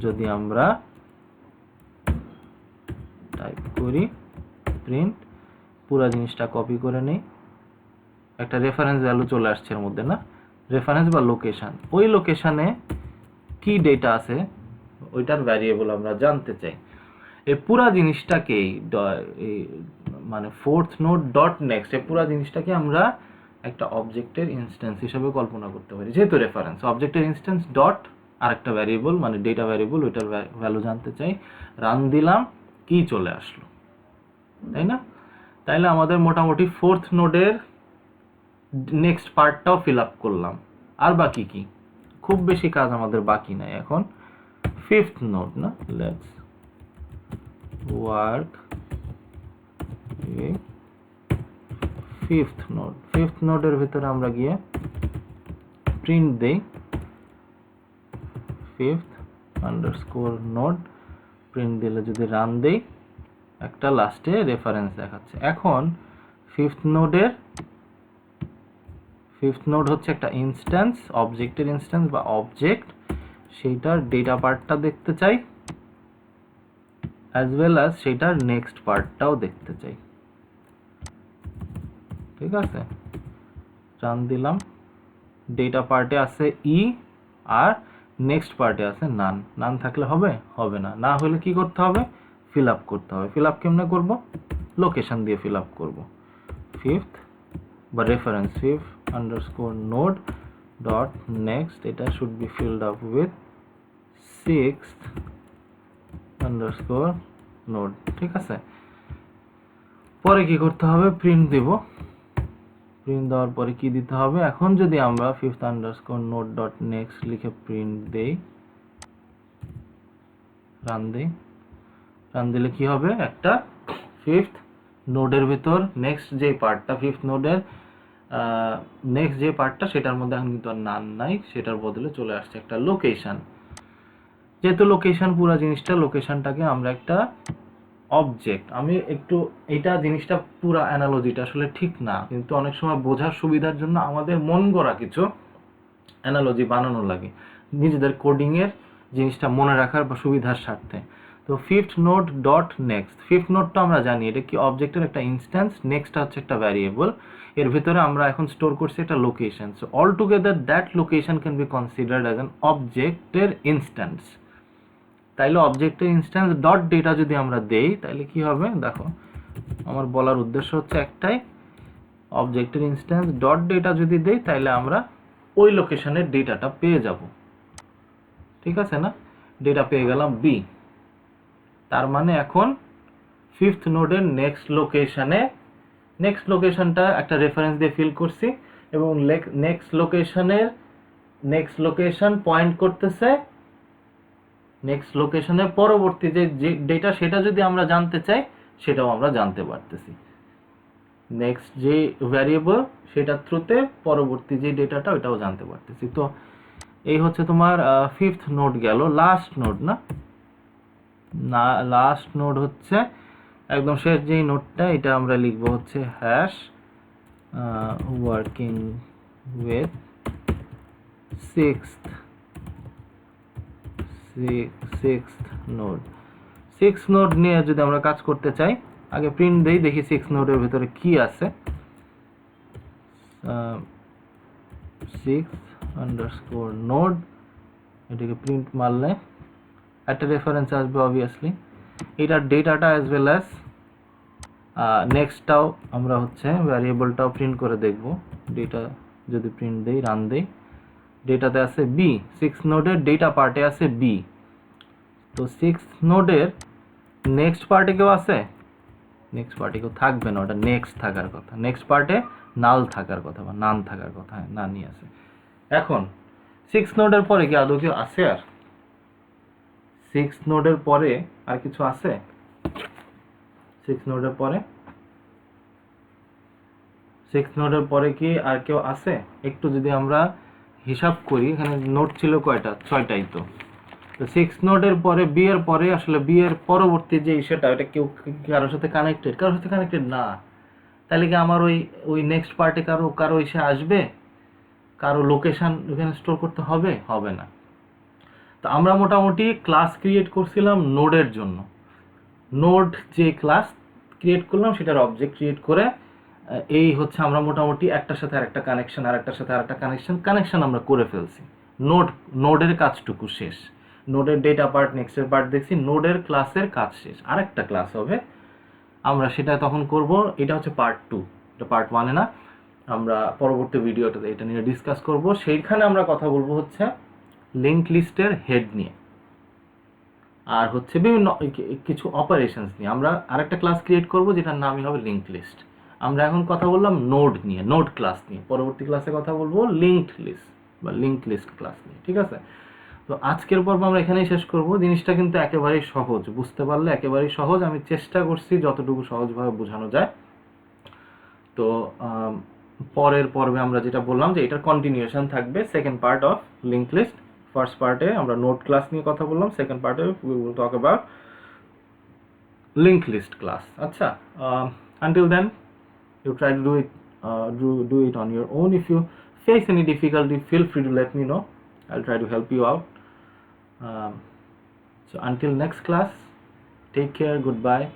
যদি আমরা টাইপ করি প্রিন্ট, পুরো জিনিসটা কপি করে নেই, একটা রেফারেন্স ভ্যালু চলে আসছে এর মধ্যে, না? রেফারেন্স বা লোকেশন, ওই লোকেশনে কি ডেটা আছে ওইটার ভ্যারিয়েবল আমরা জানতে চাই। এই পুরা জিনিসটাকেই মানে ফোর্থ নোড ডট নেক্সট, এই পুরা জিনিসটাকে আমরা একটা অবজেক্টের ইনস্ট্যান্স হিসেবে কল্পনা করতে পারি, যেহেতু রেফারেন্স অবজেক্টের ইনস্ট্যান্স ডট আর একটা ভ্যারিয়েবল মানে ডেটা ভ্যারিয়েবল, ওইটার ভ্যালু জানতে চাই। রান দিলাম, কি চলে আসলো, তাই না? তাইলে আমাদের মোটামুটি ফোর্থ নোডের নেক্সট পার্টটাও ফিল আপ করলাম। আর বাকি কি? খুব বেশি কাজ আমাদের বাকি নাই। এখন ফিফথ নোড, না? Let's work fifth node. Fifth নোডের ভিতরে আমরা গিয়ে প্রিন্ট দেই ফিফথ আন্ডারস্কোর নোড, প্রিন্ট দিলে যদি রান দেই একটা লাস্টে রেফারেন্স দেখাচ্ছে। এখন ফিফথ নোড হচ্ছে একটা ইনস্ট্যান্স, অবজেক্টের ইনস্ট্যান্স বা অবজেক্ট, সেইটার ডেটা পার্টটা দেখতে চাই অ্যাজ ওয়েল অ্যাজ সেইটার নেক্সট পার্টটাও দেখতে চাই। ঠিক আছে, রান দিলাম, ডেটা পার্টে আছে ই আর নেক্সট পার্টে আছে নান। নান থাকলে হবে? হবে না। না হলে কি করতে হবে? ফিল আপ করতে হবে। ফিল আপ কেমনে করবো? লোকেশন দিয়ে ফিল আপ করবো। ফিফথ বা reference fifth underscore node dot next, এটা should be filled up with sixth underscore node. ঠিক আছে, পরে কি করতে হবে? প্রিন্ট দিব। প্রিন্ট দেওয়ার পরে কি দিতে হবে? এখন যদি আমরা fifth underscore node dot next লিখে প্রিন্ট দেই, রান দেই, রান দিলে কি হবে? একটা ফিফথ নোডের ভিতর নেক্সট যে পার্টটা, ফিফথ নোডের নেক্সট যে পার্টটা, সেটার মধ্যে এখন কিন্তু আর নান নাই, সেটার বদলে চলে আসছে একটা লোকেশন। যেহেতু লোকেশন, পুরো জিনিসটা লোকেশনটাকে আমরা একটা অবজেক্ট, আমি একটু এটা জিনিসটা পুরো অ্যানালজিটা আসলে ঠিক না, কিন্তু অনেক সময় বোঝার সুবিধার জন্য আমাদের মন গড়া কিছু অ্যানালজি বানানো লাগে নিজেদের কোডিংয়ের জিনিসটা মনে রাখার বা সুবিধার স্বার্থে। তো fifth node dot next, fifth নোডটা আমরা জানি এটা কি অবজেক্টের একটা ইনস্ট্যান্স, নেক্সটটা হচ্ছে একটা ভ্যারিয়েবল, এর ভিতরে আমরা এখন স্টোর করছি একটা location. So all together that location can be considered as an অবজেক্টের ইনস্ট্যান্স। তাইলে অবজেক্টের ইনস্ট্যান্স ডট ডেটা যদি আমরা দেই তাহলে কি হবে? দেখো, আমার বলার উদ্দেশ্য হচ্ছে একটাই, অবজেক্টের ইনস্ট্যান্স ডট ডেটা যদি দেই তাহলে আমরা ওই লোকেশনের ডেটাটা পেয়ে যাব। ঠিক আছে না? ডেটা পেয়ে গেলাম বি। তার মানে এখন ফিফথ নোডের নেক্সট লোকেশনটা একটা রেফারেন্স দিয়ে ফিল করছি, এবং নেক্সট লোকেশন পয়েন্ট করতেছে নেক্সট লোকেশনের পরবর্তী যে ডেটা, সেটা যদি আমরা জানতে চাই সেটাও আমরা জানতে পারতেছি। নেক্সট যে ভ্যারিয়েবল সেটার থ্রুতে পরবর্তী যে ডেটাটা ওইটাও জানতে পারতেছি। তো এই হচ্ছে তোমার ফিফথ নোড গেল। লাস্ট নোড, না লাস্ট নোড হচ্ছে একদম শেষ যেই নোডটা, এটা আমরা লিখবো হচ্ছে hash working with sixth node. Six node নিয়ে যদি আমরা কাজ করতে চাই, আগে প্রিন্ট দেই, দেখি সিক্স নোডের ভিতরে কি আছে। সিক্স আন্ডারস্কোর নোড এটাকে প্রিন্ট মারলে একটা রেফারেন্স আসবে অবভিয়াসলি, এটার ডেটাটা অ্যাজ ওয়েল অ্যাজ নেক্সটটাও আমরা হচ্ছে ভ্যারিয়েবলটাও প্রিন্ট করে দেখব। ডেটা যদি প্রিন্ট দেই, রান দেই, ডেটাতে আছে বি, 6 নোডের ডেটা পার্টে আছে বি। তো 6 নোডের নেক্সট পার্টে কেউ আছে? নেক্সট পার্টে কেউ থাকবে না, ওটা নেক্সট থাকার কথা। নেক্সট পার্টে নাল থাকার কথা বা নান থাকার কথা, হ্যাঁ নানই আছে। এখন 6 নোডের পরে কি আদৌ কেউ আছে? আর 6 নোডের পরে আর কিছু আছে? 6 নোডের পরে 6 নোডের পরে কি আর কেউ আছে? একটু যদি আমরা হিসাব করি, এখানে নোড ছিল কয়টা? 6টাই। তো 6 নোডের পরে বি এর পরে আসলে বি এর পরবর্তী যে সেটা, এটা কেউ কারোর সাথে কানেক্টেড? কারোর সাথে কানেক্টেড না। তাহলে কি আমার ওই নেক্সট পার্টে কারো এসে আসবে? কারো লোকেশন এখানে স্টোর করতে হবে? হবে না। তো আমরা মোটামুটি ক্লাস ক্রিয়েট করছিলাম নোডের জন্য। নোড যে ক্লাস ক্রিয়েট করলাম সেটার অবজেক্ট ক্রিয়েট করে এই হচ্ছে আমরা মোটামুটি একটার সাথে আরেকটা কানেকশন, আরেকটার সাথে আরেকটা কানেকশন আমরা করে ফেলছি। নোডের কাজটুকু শেষ। নোডের ডেটা পার্ট, নেক্সটের পার্ট দেখছি, নোডের ক্লাসের কাজ শেষ। আরেকটা ক্লাস হবে, আমরা সেটা তখন করব। এটা হচ্ছে পার্ট 2, এটা পার্ট 1-এ না। আমরা পরবর্তী ভিডিওটাতে এটা নিয়ে ডিসকাস করব। সেইখানে আমরা কথা বলবো হচ্ছে লিঙ্ক লিস্টের হেড নিয়ে, আর হচ্ছে বিভিন্ন কিছু অপারেশনস নিয়ে। আমরা আরেকটা ক্লাস ক্রিয়েট করব যেটার নামই হবে লিঙ্ক লিস্ট। আমরা এখন কথা বললাম নোড নিয়ে, নোড ক্লাস নিয়ে। পরবর্তী ক্লাসে কথা বলবো লিঙ্কড লিস্ট বা লিঙ্ক লিস্ট ক্লাস নিয়ে, ঠিক আছে? তো আজকের পর্ব আমরা এখানেই শেষ করব। জিনিসটা কিন্তু একেবারেই সহজ, বুঝতে পারলে একেবারেই সহজ। আমি চেষ্টা করছি যতটুকু সহজভাবে বোঝানো যায়। তো পরের পর্বে আমরা যেটা বললাম যে এটার কন্টিনিউশন থাকবে, second part of link list. First পার্টে আমরা নোড ক্লাস নিয়ে কথা বললাম, সেকেন্ড পার্টে we will talk about link list class. আচ্ছা, until then you try to do it on your own. If you face any difficulty, feel free to let me know. I'll try to help you out. So until next class, take care, goodbye.